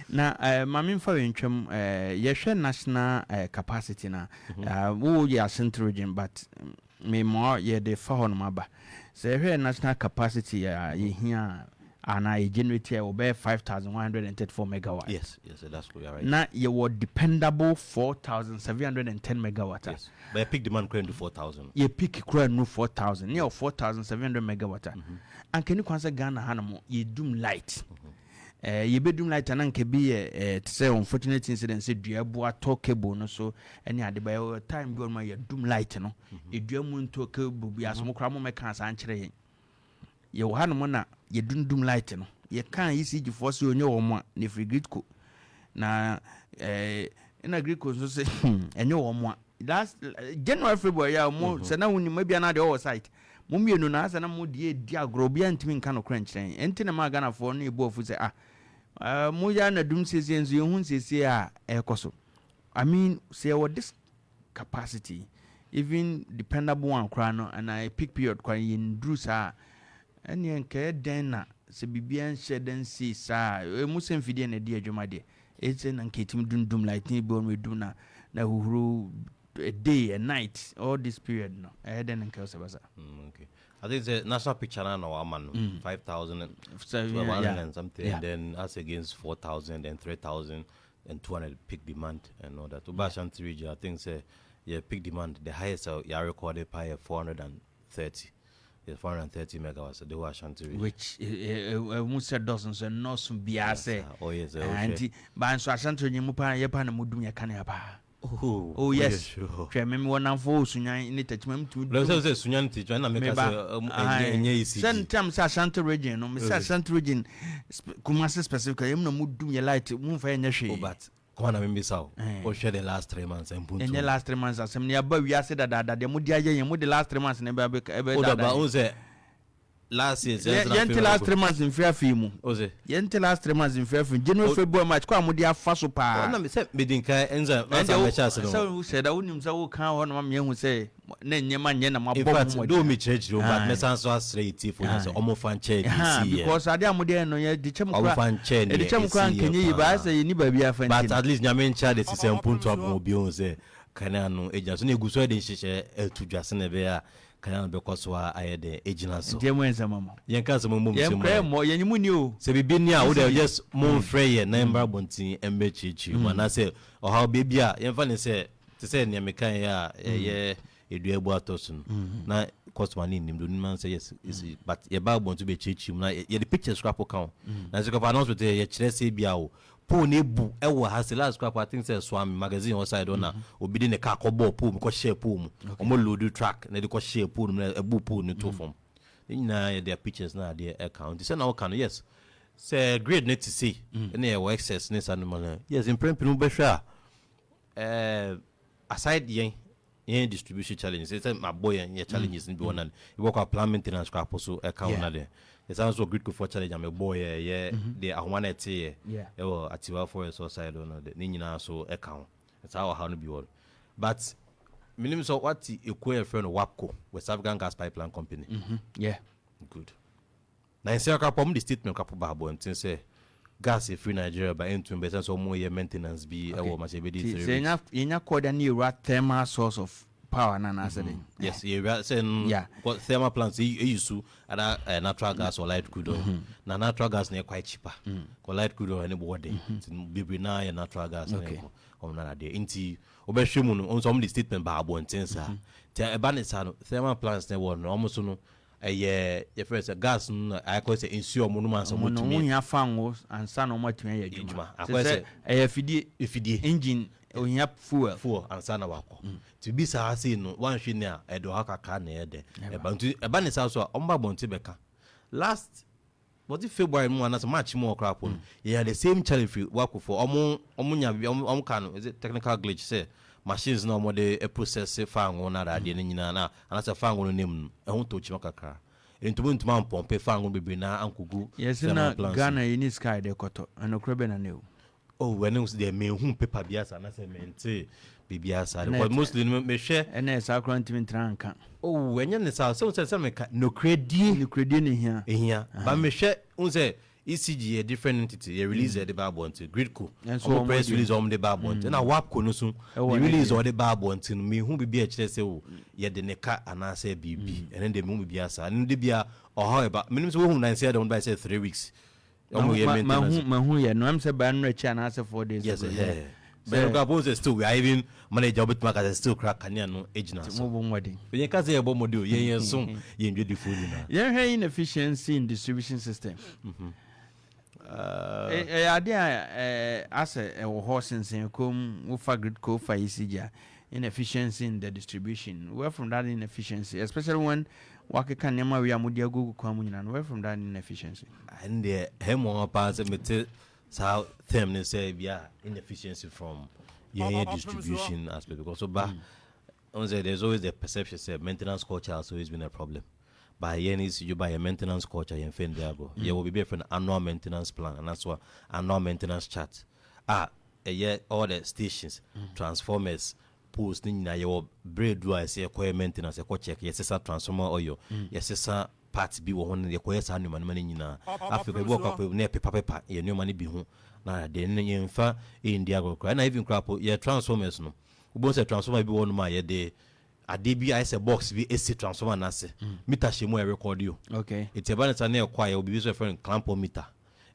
S1: na mama mfa wentwam ye hwe national capacity na wo ye central region but me more ye the fa hono maba say hwe national capacity ye hia and I generate over 5,134 megawatts.
S2: Yes, that's right.
S1: Now you were dependable 4,710 megawatts.
S2: Yes, but a peak demand current to 4,000.
S1: You pick current 4,000, near 4,700 megawatts. And can you consider Ghana Hanamo? You doom light. You be doom light and can be to say unfortunate incident. Say do you have talk cable no so any other by time go my doom light no. You do moon to cable be as more cramo mechanics answering. You had mona you doom light no. You can't ECG force you on your one if you grid co. Na in a Greek so say and your one. That's January February ya mo say na woni maybe another oversight. Mummy no na asa na mo die agrobia ntimi nka no crunch ren enti na ma Ghana for no ebo fu say mo ya na dum sese enso ye hu sese a ekoso. I mean say what this capacity even dependable one kra no and I peak period kwa yin dru sa eni enka den na se bibia nhye den si sa mu sem fidie na die adwuma de etse na nketim dum light bo no dum na huhuru a day, a night, all this period, no. I didn't care about that.
S2: Okay. I think the national picture now, 5,000 and something, and then us against 4,000 and 3,200 peak demand and all that. To Bashanti region, I think say peak demand, the highest you recorded by 430. 430 megawatts. The Ashanti region, which
S1: most dozens and no some biase.
S2: Oh yes,
S1: and but so Ashanti region, mupa yepa na mudum yakane
S2: Oh
S1: yes, sure. Remember one and four Sunyan in the attachment to
S2: Sunyan teacher and I make
S1: sometimes Ashanti region, no Miss Ashanti region, Kumasi specifically, no mood do you light, move for any shade.
S2: But come on, I saw or share the last 3 months and put in
S1: the last 3 months. As some nearby, we are said that the Mudia and with the last 3 months never
S2: last year,
S1: the last 3 months in fair film. Was it? The last 3 months in fair film. January, February, March, come with their fossil power. I'm said, Bidinka, and so who said, I wouldn't so count on who say, Nenyaman Yenama,
S2: do me church, but Messans was straight for us, almost fan chair.
S1: Because I am modern, the Cham
S2: fan chair,
S1: the Cham can you buy say, you never be a friend.
S2: But at least Yaman child is the same point of Mobionze. Canano, agents, and you go so they share to just never. Kana because wa ayede ejina so
S1: demwenza mama
S2: yenka so mum
S1: mo yenyimu ni o
S2: se bibi ni a wo dey just mum frey number bontin embe chichi mana say o how baby a yenfa ne say te say ne mekan ya ye edu ebu atoso na customer ni nim do ni man say yes but ye ba bontu be chichi na ye the picture scrap account na say ko announcement ye kire say bia o po ne bu ewo has last scrap I think say Swami magazine on side on na obi de car ko ball po ko share po mu omo load track na de ko share po na ebu po ne to form na their pictures na their account say na can yes say grade net to see na e excess ne animal yes in prempin be hwa aside yen distribution challenge say my boy yen challenges ni be one and e work up plan maintenance scrap so account na there. It's also good for challenge. I'm a boy, they are one at here. Atiwa for a side on the Nina so account. It's how to be all. But minimum so what you queer friend WAPCO, West African Gas Pipeline Company.
S1: Yeah,
S2: good. Now in Sierra Pom, the statement couple babo and say gas is free Nigeria by into investment so more maintenance be a much a bit.
S1: Say enough called a new thermal source of power na answer
S2: yes you saying what thermal plants use to other natural gas or light crude oil na natural gas na quite cheaper ko light crude oil anybody bibi na natural gas na ko na dey inti obehwemu no on some the statement ba abonten sa te eba ne sa no thermal plants na won no almost no ye first gas no I call say ensure mo no man so mo tumi
S1: no ya fango ansa no mo tumi ya djuma say fidie engine ohia fuel
S2: ansa na wako to be sa say no one hwe ne a edo hakaka na ede eba ne sa so omba bonti beka last what if February mo na March mo crap on you had the same challenge work for omo can is it technical glitch say machines no more the process fan on na rade ne nyina na anasa fan no nem ehun to chi makaka entubu ntuma pompe fan no bebre na ankugu
S1: yes na Ghana in sky de koto anokrebe na new
S2: oh when it was the main paper biasa na say mente bibiasa because mostly me share
S1: and is account tranka
S2: oh when you say so say me no credit
S1: ni here
S2: but me share un say ECG a different entity. A release the babo until grid co.
S1: And
S2: So press release on the babo until now WAP no soon. The release or the babo until me who be a chest say yeah the neka and I say BB and then the movie be asa and the beer or however minimum who I said on by say 3 weeks.
S1: My who ya no I'm say ban rich and answer 4 days.
S2: Yes, but the still we are even manage job at market still crack can no age now.
S1: Wedding.
S2: When you can say about modu, yeah, soon you enjoy the food now.
S1: Yeah, inefficiency in distribution system. Idea as a horse and say come over grid co for ECG inefficiency in the distribution. Where from that inefficiency, especially when work can never we are mudia Google coming and where from that inefficiency.
S2: And the hem on parts and how them say yeah inefficiency from your distribution aspect because so there's always the perception say maintenance culture has always been a problem. By years you buy a maintenance culture you find there go. You will be an annual maintenance plan and that's what annual maintenance chart. A year all the stations, transformers, posts na your braid do I say a maintenance a check yes transformer oil yes parts be one the quest annual money na Africa walk up with paper your new money be home. Na then in fa in the agro and even crap your transformers no. We say transformer be one my day. A DBI is a box be AC transformer na se meter shemo record you.
S1: Okay.
S2: It's a balance na acquire will be used for clamp meter.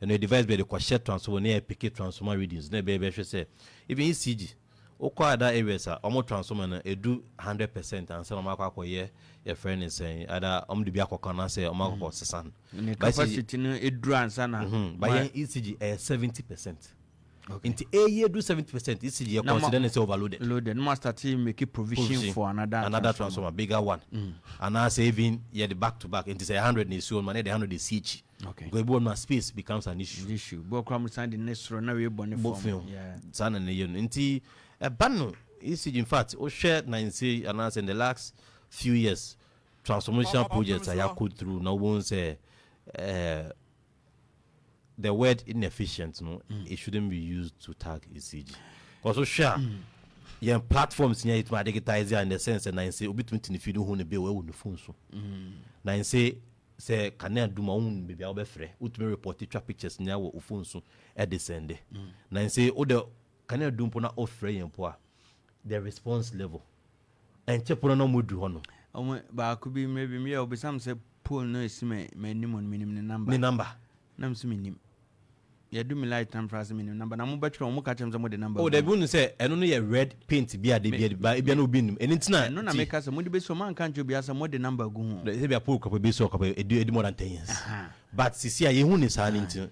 S2: And the device be the share transformer near pick transformer readings. Na be say even ECG acquire that areas are almost transformer na do 100% and say omako akoye your friend is saying either the be akokana say omako sesan.
S1: Capacity no edru ansa na.
S2: By ECG 70%. Okay. Into a year do 70% ECG consider it overloaded.
S1: Loaded. Master team make a provision for another
S2: transformer, bigger one. And now saving the back to back into say 100 is soon money the 100 is each.
S1: Okay.
S2: Go on space becomes an issue.
S1: But come sign the next row now we born
S2: form. Yeah. San and you into a ban ECG in fact o share 90 and as in the last few years transformation projects I have put through no one say the word inefficient, no, it shouldn't be used to tag ECG. Also, sure, yeah, platforms near it might digitize in the sense, and I say, between if you don't want to be away with the phone, so now say, can I do my own baby? I'll be free. Ultimate report trap pictures near what phone so at the send. Now say, oh, the can I do pona off free and poor the response level and check on no mood do honor.
S1: But could be maybe me or be some say, poor no is me minimum
S2: number.
S1: Nam minim. Ya do me light time for us minimum number. Na mo betro mo catch them the number.
S2: Oh, they wouldn't say I don't know red paint be a de ba e be no bin. And it's not.
S1: No na make us mo de be so man can't you be as mo the number go ho.
S2: They be a pool couple be so couple e more than 10 years. But sisi ye hu ni sa nti.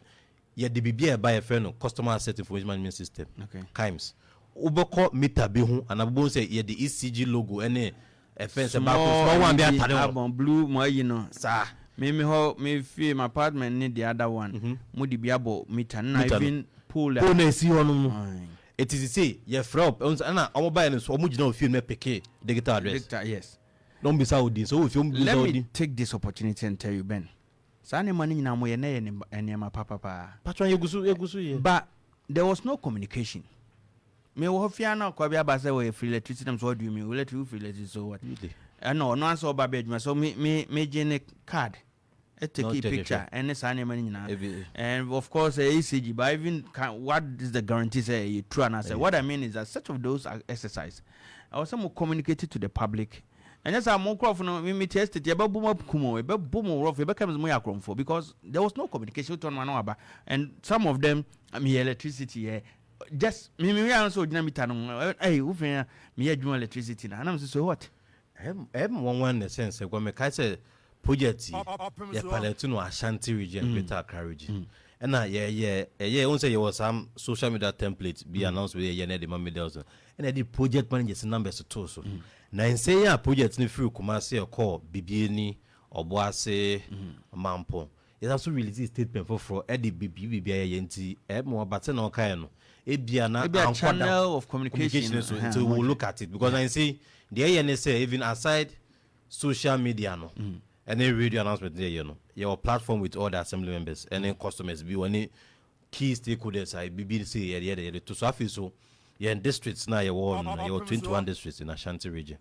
S2: Ye de bibia buy a friend customer asset information management system. Okay. Kimes. Uboko meter be hu and abon say ye the ECG logo any a fence about small one be atade
S1: blue mo you know. Sir. Me feel my apartment need the other one. Mudi biabo meter na even pool.
S2: Pool na si hono. It is say ye frop na omo buy no so omo gina ofie me peke digital address.
S1: Yes.
S2: Don't be Saudi. So if you
S1: let me take this opportunity and tell you Ben. Sani money na mo ye na ye ma papa.
S2: Patron yegusu ye.
S1: But there was no communication. Me wo fia na kwa bia ba say we free electricity them so what do you mean? We let you free electricity so what? No answer about bedroom. So me gene card. Take a picture and it's money now. And of course ECG, but even what is the guarantee say true and I say what I mean is that such of those are exercise. I was more communicated to the public. And as I'm more crop me tested about boom up kumo, about boom rough, it becomes more acron for because there was no communication to one about and some of them me electricity just me also dynamite hey me electricity and I'm so what?
S2: One the sense when me say project ya Palestino Ashanti region Greater Accra region and on say there was some social media template be announced with the medals and the project managers numbers to so na say ya project ni free Kumasi or call Bibiani or Boase Mampo it also released a statement for Eddie BB yenti more but no kind
S1: a channel of communication
S2: so we'll look at it because I say the ANSA even aside social media no any radio announcement there your platform with all the assembly members any customers be any key stakeholders I BBC to so so in districts now your 21 districts in Ashanti region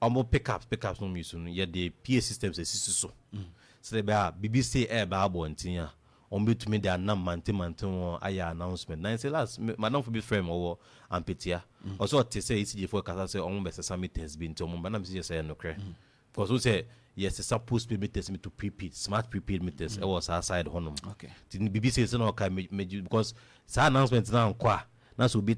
S2: almost pickups no use the PA systems so they be BBC air babo and on bit me their num mantin aya announcement. Now say last madam for be frame or ampetia. Also to say ECG for kasa say on best summit has been to madam say no cre. Because we say yes, it's supposed to be meters to prepaid, smart prepaid meters. It was outside honum.
S1: Okay.
S2: The BBC is no can because sa announcement now kwa. Na so obi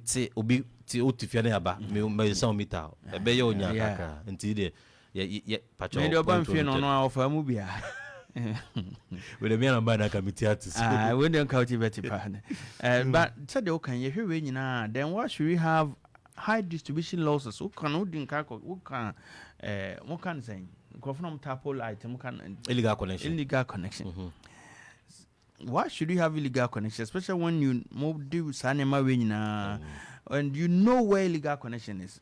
S2: otifia na aba me sound meter. E be ye onya kaka. Nti de ye patcho.
S1: Me do ban fie no no ofa mu bia.
S2: We the me na ba na committee artist.
S1: We don't count it better pan. But said they can ye hwe nyina then what should we have high distribution losses? Who can who can say from tapo item can
S2: illegal connection.
S1: Why should you have illegal connection, especially when you move do sanema way na and you know where illegal connection is?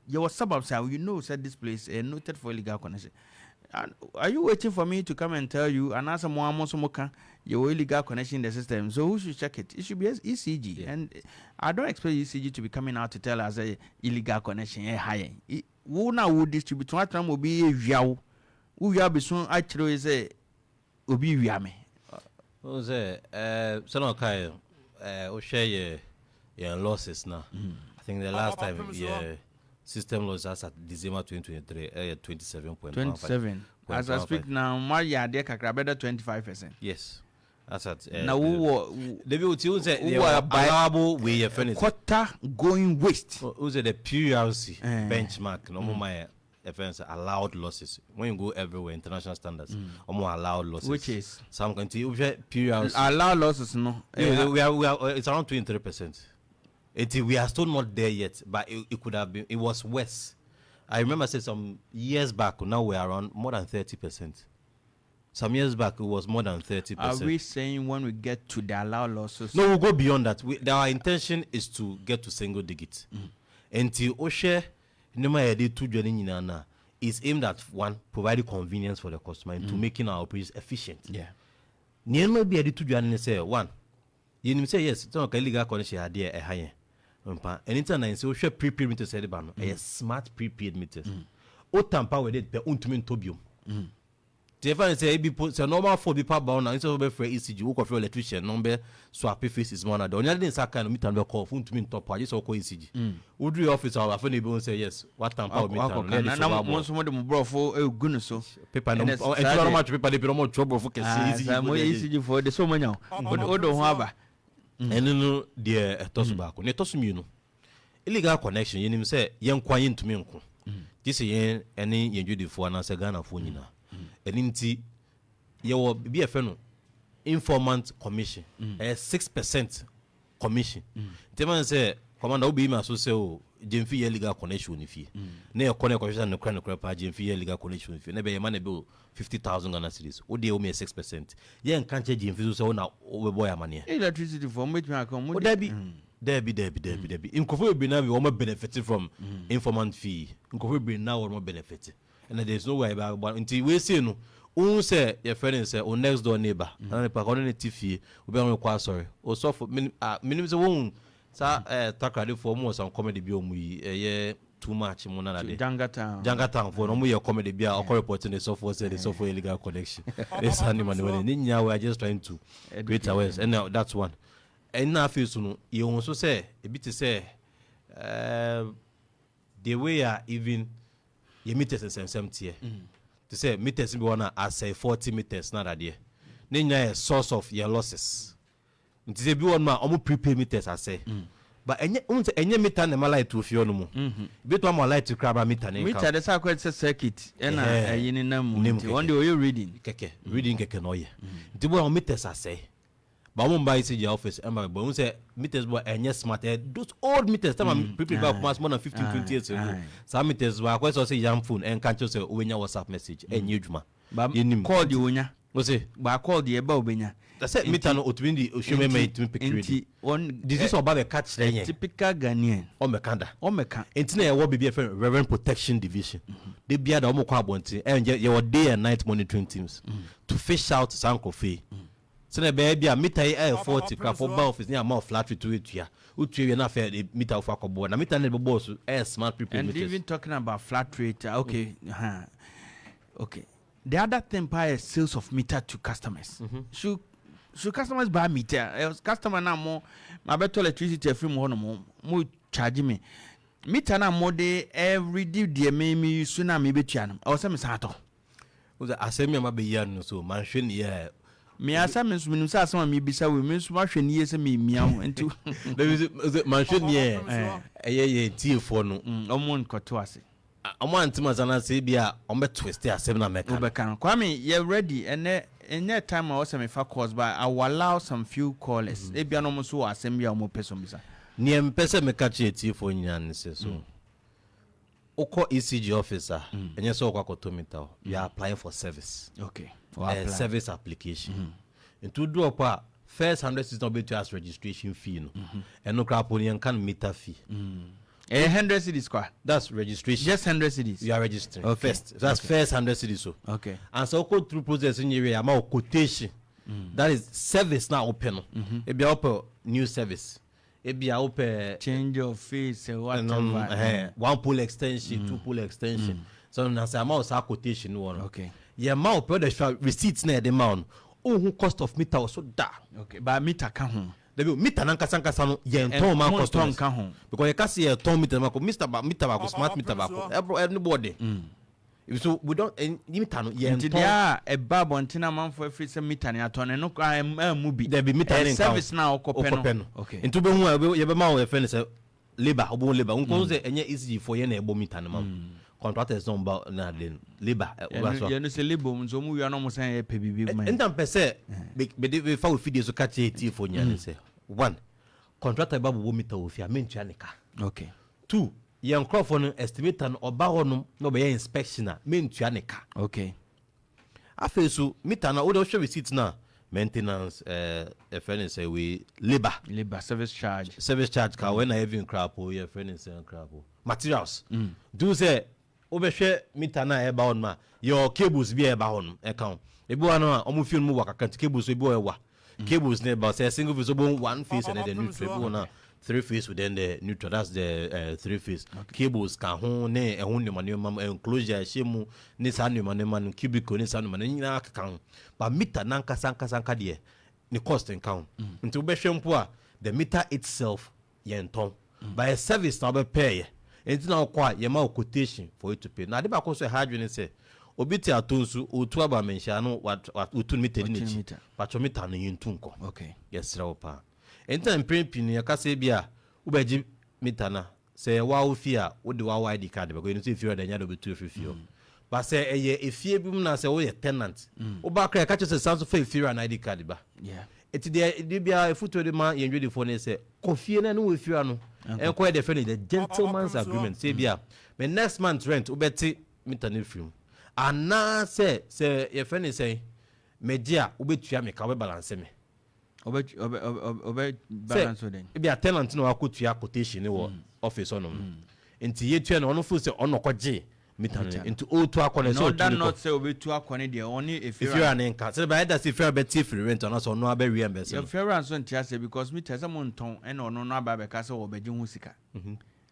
S1: Your suburbs you know said this place noted for illegal connection. Are you waiting for me to come and tell you and ask someone your illegal connection in the system? So who should check it? It should be ECG, and I don't expect ECG to be coming out to tell us a illegal connection high. Who now will distribute what time will be a view? Who will be soon actually say obi wiame.
S2: O say so no kai o share your losses now. I think the last time system loss as at December 2023 27.27.
S1: As I speak now, my yard kakra better 25%.
S2: Yes. That's at
S1: now
S2: the beauty say allowable way furniture
S1: quarter going waste.
S2: Who's the PRC benchmark no my offense allowed losses when you go everywhere international standards more allowed losses,
S1: which is
S2: some country PRC
S1: allowed losses no
S2: we are it's around 23%. We are still not there yet, but it could have been. It was worse. I remember say some years back. Now we're around more than 30%. Some years back it was more than 30%.
S1: Are we saying when we get to the allowed losses?
S2: No, we'll go beyond that. Our intention is to get to single digits. Until Oshe is aimed at one providing convenience for the customer and to making our operations efficient.
S1: Yeah.
S2: Never be able to say one. You say yes. It's not illegal connection idea a higher. Anytime I say we share prepaid meters say the a smart prepaid meters. O tamper with it be untumin tobium. Therefore say be put say normal for the power bound instead of for ECG who for electrician number swap face is one. The only thing say kind of meter be call untumin top just call ECG. Would the office our phone be say yes what tamper meter.
S1: Na mo so mo de mo brofo e gunu so.
S2: Paper no and much paper dey be no trouble for
S1: ECG for the so many. Odo ho aba.
S2: And no dear Tosubaco, Netosumino. Illegal connection, you say, young quiet to me. This is any you for an answer Ghana for Nina. And inti, you will be a fellow informant commission, a 6% commission. The man say, Commander Obima so say, Jimfi illegal connection if you near connect no crown crap, Jimfi illegal connection if you never a money bill 50,000 Ghana cedis. Would they owe me a 6%? Yeah, can't change Jimfi so now over boy money.
S1: Electricity from which I come.
S2: Would that be? Debbie. In Kofi be now we almost benefited from informant fee. In Kofi be now almost benefited. And there's no way about until we see no. Who say your friend say or next door neighbor. And the community fee will be on require sorry. Or so for minimum won't. Sa takade for mo some comedy bi omu yi too much mo na de Janga Town for no mo your comedy bi a reporting the software say the software illegal connection. This animal we are just trying to create awareness and now that's one. And now feel so you also say a bit to say the way are even your meters and some tier to say meters be one as say 40 meters na that there. Then a source of your losses. It is a be one man almost prepaid meters I say. But any meter na light to fio no mo. Bit one more light to grab a meter na.
S1: Meter the circuit and yin nam. One day you reading
S2: keke no ye. The one meters I say. But one buy ECG office and my boy say meters were any smart those old meters time prepaid back more than 15-20 years ago. Some meters were quite say young phone and can't just say when your WhatsApp message and you juma. But call the unya. What's it? But I call the above benya. That's it. Meter no otwindi oshume me to pick ready. One this is about the catch there. Typical Ghanaian. Omeka. Entina e wo be be friend Reverend Protection Division. They be ada omo kwa bonti and your day and night monitoring teams to fish out Sankofi. So na be bia meter e 40 craft for ba office near more flat to it ya. Utwe na fair the meter of akobo na meter na be boss smart people. And even talking about flat rate. Okay. Okay.
S1: the other thing is sales of meter to customers. Should customers buy meter? Customer now more my better electricity free more charge me. Meter now more day every day me sooner maybe channel or some sato.
S2: Was I say me ma be yan so mansion yeah.
S1: Me asa me so some me bisa we me so mansion yes me meow into
S2: the mansion yeah. Yeah tea for no.
S1: Omon koto ase.
S2: Omo antimazana say bia ombe twist asem na meka.
S1: Obeka Kwame you ready and in that time I was me fa calls but I will allow some few callers. E bia no mo so asem bia mo person bisa.
S2: Ni mpese meka che tea for nyan se so. Oko ECG officer enye so kwa kotomita you are applying for service.
S1: Okay.
S2: Service application. Into do up first 100 is not be to ask registration fee no. And no crap on can meter fee.
S1: 100 cedis square.
S2: That's registration.
S1: Just 100 cedis.
S2: You are registering.
S1: Okay.
S2: First. That's first 100 cedis so.
S1: Okay.
S2: And so go through process in your amount quotation. That is service now open. It be open new service. It be open
S1: change of face whatever.
S2: One pool extension, two pool extension. So now say amount sa quotation one.
S1: Okay.
S2: Your amount per the receipts near the amount. Oh, who cost of meter was so da.
S1: Okay. But meter can home.
S2: The meter nanka sanka sano yen ton man cost
S1: ton can home.
S2: Because you can see a ton meter mako meter bako smart meter bako. Everybody. So we don't meter no yen ton.
S1: There a bab on tina man for free some meter ni aton no I movie.
S2: There be meter in
S1: service now okopeno.
S2: Okay. Into be hu ye be ma we friend say labor obo labor. Unko say enye ECG for ye na ebo meter no man. Contractors don't about na den labor
S1: you know say labor so mu you no mo say pe bibi man
S2: endam pese be fa we feed so catch it for nya say one contractor babu meter wo fi amentua nika.
S1: Okay.
S2: Two yen crop no estimator no oba hono no be inspection na mentua nika.
S1: Okay.
S2: Afa so meter na wo dey show receipt na maintenance friend say we labor
S1: service charge
S2: ka when I even crap o your friend say crap materials do say obehwe meter na eba on ma your cables be eba on account ebi wa no omo film mu waka kan cables ebi wa ewa cables na about say single phase obo one phase and the neutral ebi na three phase within the neutral that's the three phase cables ka ho ne ehun ne manema enclosure shemu ne sa ne manema no cubicle ne sa ne manema nyina kan ba meter na nka de ne cost account nti obehwe mpo a the meter itself yenton by a service na be pay enti na kwa ye ma quotation for you to pay na de ba ko so hardware say obi ti atonsu otu aba menhia no otu meter ni chi pacho meter no yintu nko.
S1: Okay.
S2: Yes ra opa enti na prepin ya ka say bia ubeji meter na say wa ofi a wo de wa ID card be ko you say if you da nya do betu efifio ba say eye efie bi mu na say wo ye tenant wo ba kra ka che say sanso fa efie na ID card ba.
S1: Yeah.
S2: Eti de bia efuto de ma yenwe de phone say Kofi na no efie no enko de friend the gentleman's agreement say bia my next month rent ubeti meter ne film ana say your friend say media ubetua me ka we balance me
S1: obe balance then
S2: bia tenant no akotua quotation wo office on enti yetua no fo say ono koje meter into o2 akone so
S1: that not say obetu akone de only if you
S2: are an say by that if you are better free rent on so no aba reimburse
S1: your fair so ntia say because meter say mon ton e no no aba be ka say obeji hu sika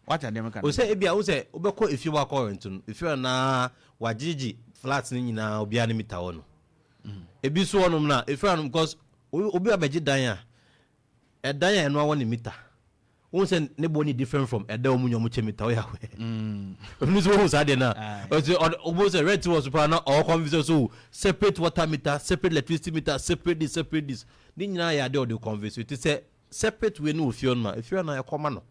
S1: what are them can
S2: o say ebia o say obekọ if you are current if you na wagigi flat ni nyina obia ni meter wono ebi so wono na if you are because obi abeji dan a dan ya no woni meter won say ne boni different from eda omunyo mu chemita o yawe onu so won sa de na o say rent was super na all convince so separate water meter separate electricity meter separate this ni nyina ya de o de convince it say separate we no ofio no if you na e koma no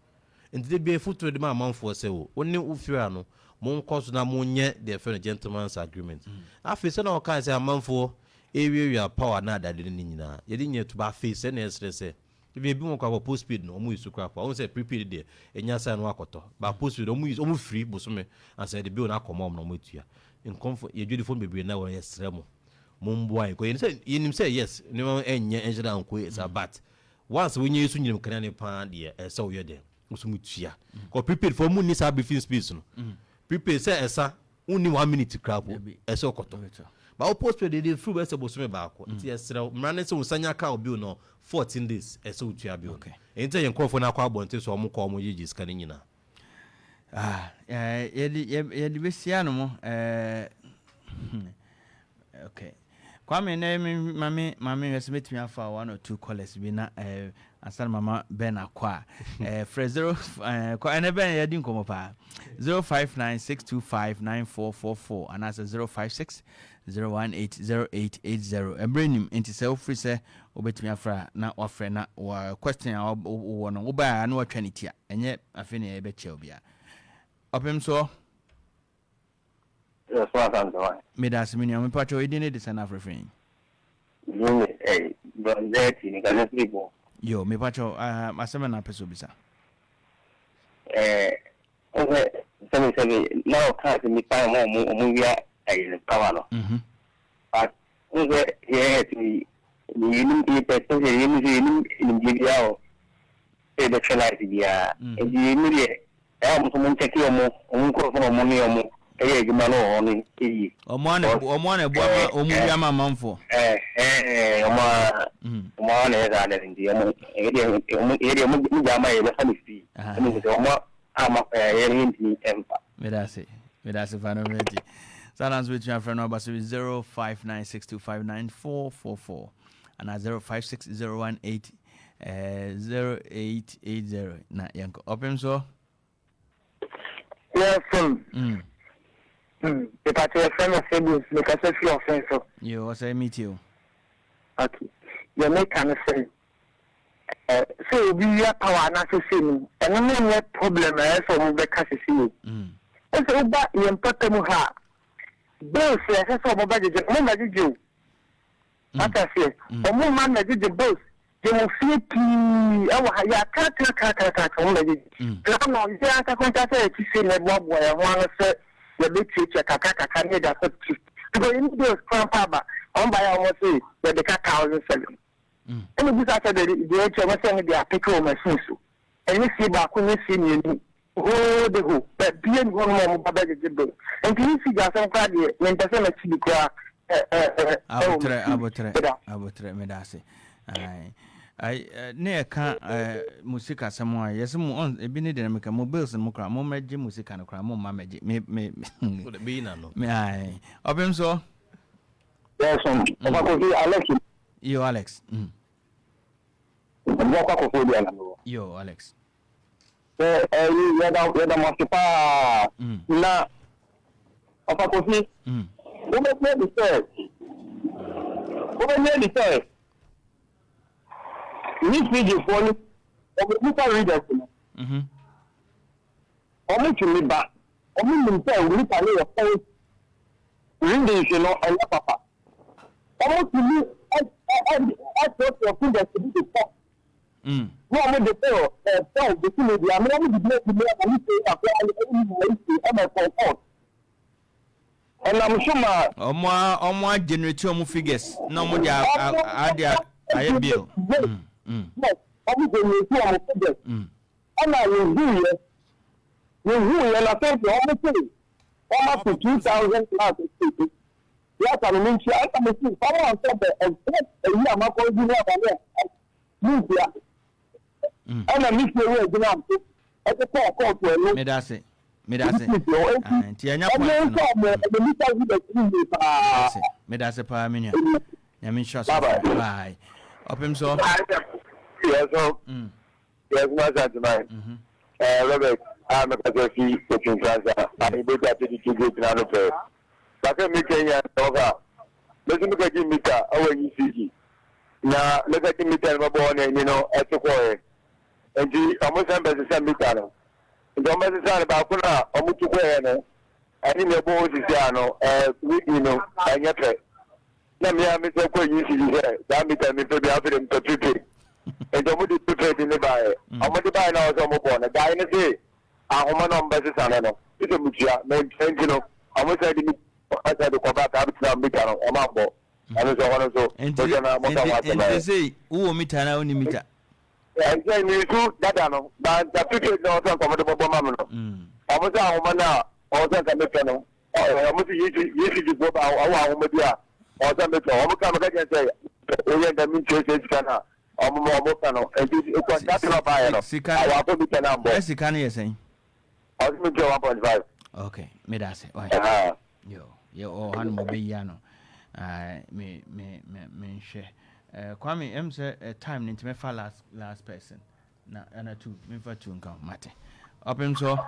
S2: enti be future de ma manfo say o oni ofio no mon cost na mon nye the friend gentleman's agreement afi say na o kan say manfo area power na da de ni nyina ye de nye to ba face na say if you be more postpaid no omu isu crap I say prepaid there enya say no akoto ba postpaid omu free bosome and say the bill na come no metua in comfort you do the phone be na we yesremo mumboy ko you say yes no enye enjira anko is about once when you isu nyim kan ne pa de say we there musumutua ko prepaid for mu ni sa briefing space no prepaid say esa uni 1 minute crap say okoto ba o postpaid dey free be say bosome ba ko ti yesremo mrane say usanya ka obi no 14 days ese utua bi okay ente yen krofo na kwa abonte so omo ko omo yiji scan nyina
S1: ye di besia no mo Okay. Kwame name mami estimate me for 1 or 2 callers be na asan mama ben akwa for 0 and ben yadin komo pa 0596259444 and as 056018080 ebrenim enti se ofri se obetumi afra na ofre na question wo no wo ba na watwa ne tia enye afi ne ebe che obia Opemsuo.
S3: Yes, what I'm doing.
S1: Medas minimum me pacho idine de sana frefin.
S3: But that you can sleep.
S1: Yo, me pacho asema na peso bisa.
S3: Okay, so now can't me find more movie I power no. But okay, yeah, you need to person you give you the challenge dia. And you need someone check your ko for money jumano oni yi
S1: omwane bua omuya mamamfo
S3: omwane za na ndi ede mu jama ye na famisi ani ko mo ama ye ndi empa
S1: medase fanometi silence with your friend number 0596259444 and 0560180880 na yanko Opemsuo.
S4: Yes, if I tell a friend of Fables, make us a few offensive.
S1: You also meet you.
S4: Okay. You make an say. So we are power not to see me. And I mean, what problem is for the Cassisi. And so, but you put them ha. Both, I saw my baggage, Mama did you. What I say, or more man that did the both. You will see I can't on the I'm not there. I can't say to see the mob where I want to say. The big teacher Kaka need that because in those grandpa on by almost say the 1,007. And this after the HM saying they are picking machines. And you see back when you see me oh the who but being one more baggage bill. And you see that some card when the same actually cry
S1: abotre medase ne ka musika samwa yesmu on ebi ne de meka mobiles mu kra mo meje musika no kra mo ma meje me
S2: be na no
S1: me ai Opemsuo.
S3: Yes, Alex.
S1: Yo Alex. Yo Alex.
S3: You da masipa na Papa Kofi. Wo me the first. This video for you, we can read it. To me back. We can read it. Read it, you know, and papa. To me, I thought your fingers to be the top. No, I'm the the media. I'm not the and I'm sure
S1: my generator figures. No more I bill.
S3: Yes, I'm going to figures. And I will do it. And I think almost to 2,000 classes. Yes, I mean, I can see someone said that a year I'm going to do that. And I miss your way down. At the court,
S1: Medase. Tianya Medase pa minya. Yamin shot. Bye. Opemsuo.
S3: Yes, so. Yes, my son tonight. Robert, I'm a Kofi Boakye. I'm able to take you to the other. But I'm making a over. Let's look at him, Mika, our ECG. Now, look at him, Mika, born and you know, at the quarry. And the almost embassy Mika. The embassy about Puna, almost to wear. And in the board is Yano, you know, and yet. Na me am say ko yi si je da mi ta mi pe bi afire to pipe e do mo di pipe di ne bae amodi bae na o so mo bo na dai ne se ahoma no mbese sana no ite mu tia na enti no amo say di mi asa de ko ba ta bi na mi ta no o ma bo ano so hono so o na mo ta wa ta
S1: enti say wo mita na oni mita
S3: e say ni su dada no ba da pipe no so ko mo de bo ma mo no amo say ahoma na o so ka me pe no amo say yi si bo ba ahoma dia or something, I'm coming again and say, we the mean churches can I will put the number.
S1: Yes, you can hear saying.
S3: I'll give you 1.5.
S1: Okay, Medase. Yo, oh, Hanmo Biano. me share Kwame say time need me for last person na ana two me for two nkan mate Opemsuo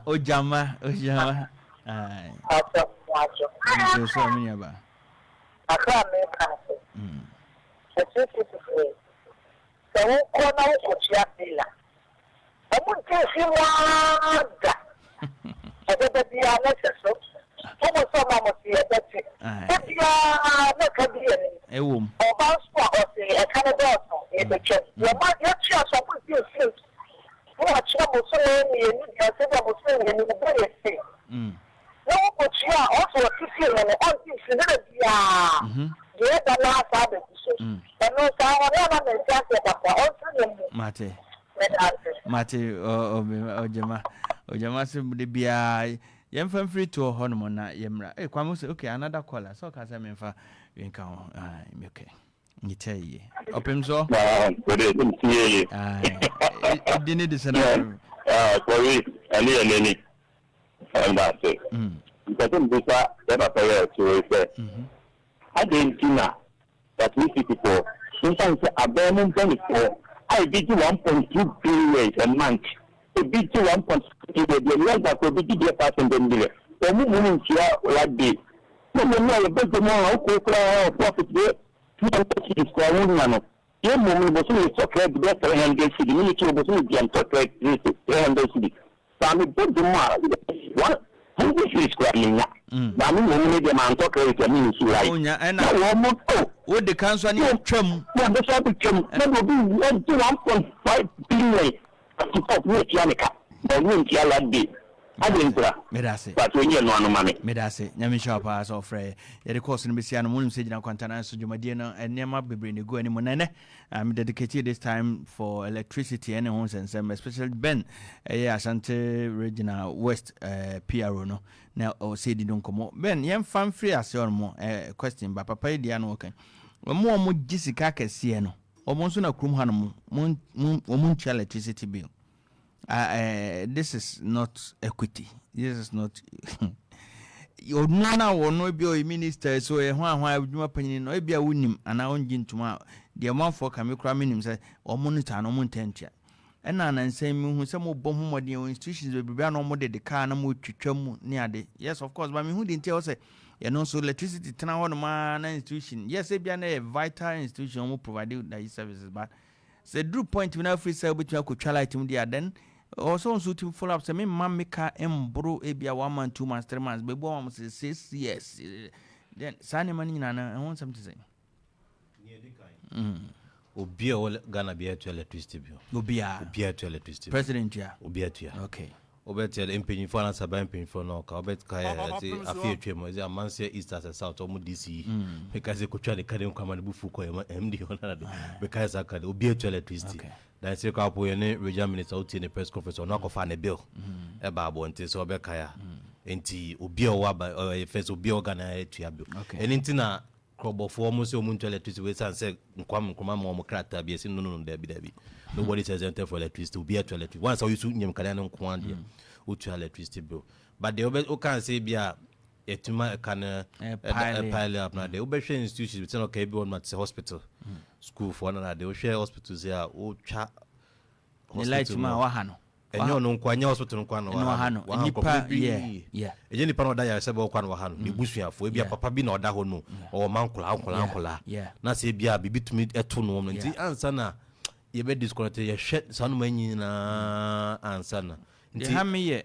S1: Ojama so me yaba
S4: akra me kan so ko na ko chia bila amu tesi wada ebe dia na so como so mama si ebe ti dia na ka dia ni
S1: ewom
S4: o ba so o se e kan do so e be che yo ma yo chia so ko ti si o chia mo so ni ni dia se mo so ni ni bo ye si no ko chia o so ti si ni o ti si na dia dia da na sa be so e no sa o na na me tia se ba ko o so ni
S1: mate ojama se de bia yem fam free to hono na yemra kwam say okay another caller so ka say me fa we kan okay niteye Opemsuo dini de sana
S3: sorry ali eleni and that's it because bisa eba pay to say Argentina that we people sometimes abandon them for I bid 1.2 billion a month. A bid 1.2 billion. Yes, that could be the person billion. The movement here like this. No, the best more profit there. 200 square woman. Yeah, moment was only chocolate, the best 300 city. Military was only the chocolate 300 city. So I'm a bit more. What? 100 square meter. I mean, only the amount of credit I mean, right?
S1: What the council need chum?
S3: Yeah, that's what the chum. That will be 1.5 billion to pop with Yanica. The wind Yaladi. I didn't but when you know, money.
S1: Medase, Yamisha pass or frey. The course in Messiano Moon said Nkwantannanso Jumadino and Nema Bibrini go any monene. I'm dedicated this time for electricity and homes and some, especially Ben, Asante Regina West, PRO. No, now, or say, don't come. Ben, young fan free as your more question, but Papa Diano. Okay. More Jessica Cassiano, or Monsuna Krumhanum, Moon electricity bill. This is not equity. This is not. You know, no be a minister, so a one opinion, no be a winning, and I won't get tomorrow. The amount for Kamikra minimum say, or monitor no montentia. And then say, who some more bomb more the institutions will be no more the car no more to chum near the. Yes, of course, but me who didn't tell say, you know, so electricity turn on man institution. Yes, it be a vital institution who provide the services, but say, drew point when I free sell between Kuchala to the then. Also, so to follow up, say, me mamika embro ebia 1 month, 2 months, 3 months, baby, 1 month, 6 years. Then, Sunny money, Nana, I want something to say.
S2: Obia Ghana be to electricity bill. Obia to electricity.
S1: President, yeah.
S2: Obia to
S1: okay.
S2: Obet the imping for answer by imping for no, Obet Kaya, a few tremors, a man say east as a south or DC, because they could try the Cadum Command Bufuko, MD, because I could obia to electricity. Then say couple region minutes out in the press conference or knock off a bill. A babu until so Bekaya. Enti Obia Waba or first Obia Ghana to your bill. And intina crop of almost your moon to electricity and said, Come, Crata, be a sin, no, Debbie. Nobody says enter for electricity, be to electricity. Once I used to name Canadian Quandia, to electricity bill. But the Obet can say, be a Tuma can pile up now. The Obet institutions within a cable on hospital. School for another, they will share hospitals there. Oh, cha,
S1: hospital. Wahano.
S2: And you know, Quanya hospital, Wahano. Yeah. A Jenny Pano Dia Sabo Wahano, the Bushia, for be a papa bin or Dahono, or Uncle.
S1: Yeah.
S2: Nasibia, be to meet at 2 moments. The answer now, you bet disconnected your shed, some many answer.
S1: The Hammy,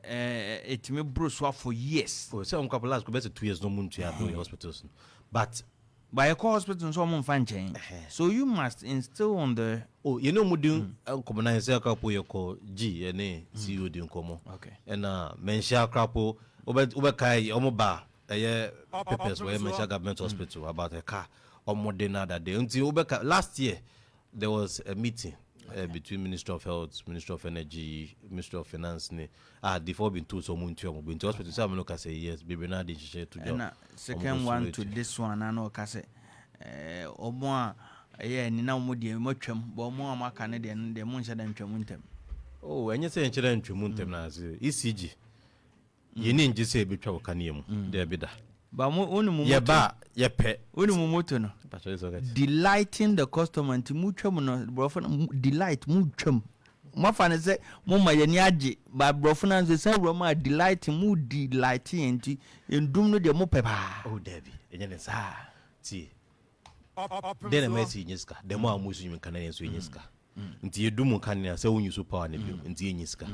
S1: it may bruise for years.
S2: For some couple last, better 2 years no moon to have hospitals. But
S1: by a hospital, someone fan chain. So you must instill on the.
S2: Oh, you know, Mudun, commonize a couple you call G and A, see you doing como.
S1: Okay.
S2: And Mensha Crapo, Ubekai, Omoba, a year papers where Mensha Government Hospital about a car or more than that day. Until Ubeka last year, there was a meeting between Minister of Health, Minister of Energy, Minister of Finance. Before being told someone to go into hospital, some look say yes, be Bernard to
S1: do. Second one to this one, I know, Casse. Omo, ni now mudi muchum, but more Canadian, the Muncha than Tremuntem.
S2: Oh, and you say children Tremuntem as ECG. ye ni nje say betwa wakane mu there be da
S1: ba mo onu mu
S2: ye ba ye pe
S1: onu mu moto no delighting the customer nti mu twam no brofo delight mu twam mafa ne say mo ma ye ni age ba brofo na say say ma delight mu delight nti endum no de mo pepa
S2: oh debi enye ne sa ti then message nyiska the more amusu yin kan enso nyiska nti edum kan na say won use power ne bi nti nyiska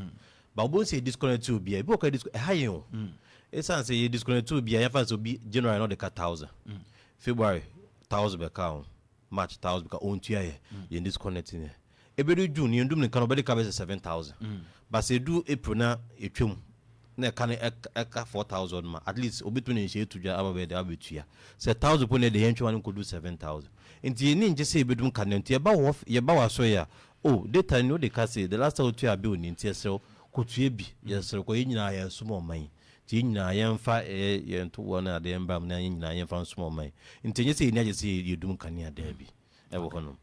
S2: ba obo say disconnect to bi e bi o ka disconnect ha yen esan say you disconnect to bi ya fa so bi January no de 1000 February 1000 be ka March 1000 be ka on tua ye disconnect ne ebedu June ye ndum ne kan obedi ka be 7000 but say do April na etwem na kan eka 4000 ma at least obetu ne nche etudwa ababe de abetua say 1000 po ne de yentwa ne ko do 7000 enti ye ni nje say ebedum kan enti ye ba wa so ya oh data no de ka say the last time tua bill ni enti esre ko tue bi yesre ko nyina ya sumo man ti nyina yemfa yento wona de mbam na nyina yemfa sumo man enti nye say ni age say yedum kan ya da bi e wo hono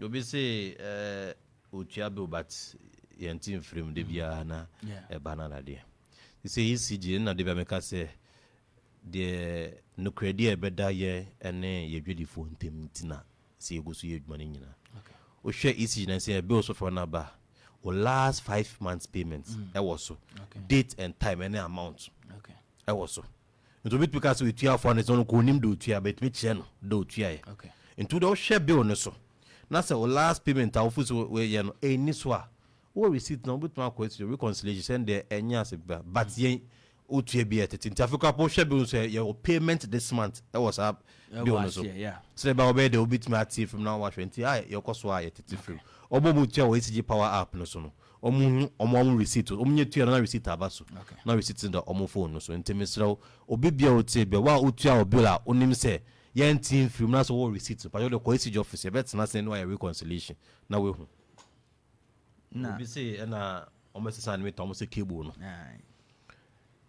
S2: obi say otua bill but yentin frame de bia na e banana de say ECG na de be meka say de no credit e beda ye ene ye dwedifo ntem tina say egosu ye dwuma nyina o hwe ECG na say bill so for na ba o last 5 months payments e was so date and time and amount e was so nto bit because we tua for ne so ko nim do tua bet me che no do tua ye into do hwe bill ne so na say o last payment awu so we ye no eni so a o receipt no bit ma question reconciliation send the enya se ba but ye o tua bi etete nti afika po hwe bill so your payment this month e was up bill no so so ba obey the obit ma ati from now watch 20 your cost wa etete free obomu tua o ECG power app no so no omu receipt omunye tua na receipt abaso na receipt nda omu phone no so ntemesra obibia o tie be wa o tua o bill a onim se yentin film na so wo receipt pa yo de ko ECG office bet na say no ya reconciliation na we hu na bi say na omesesa ni meto omse cable no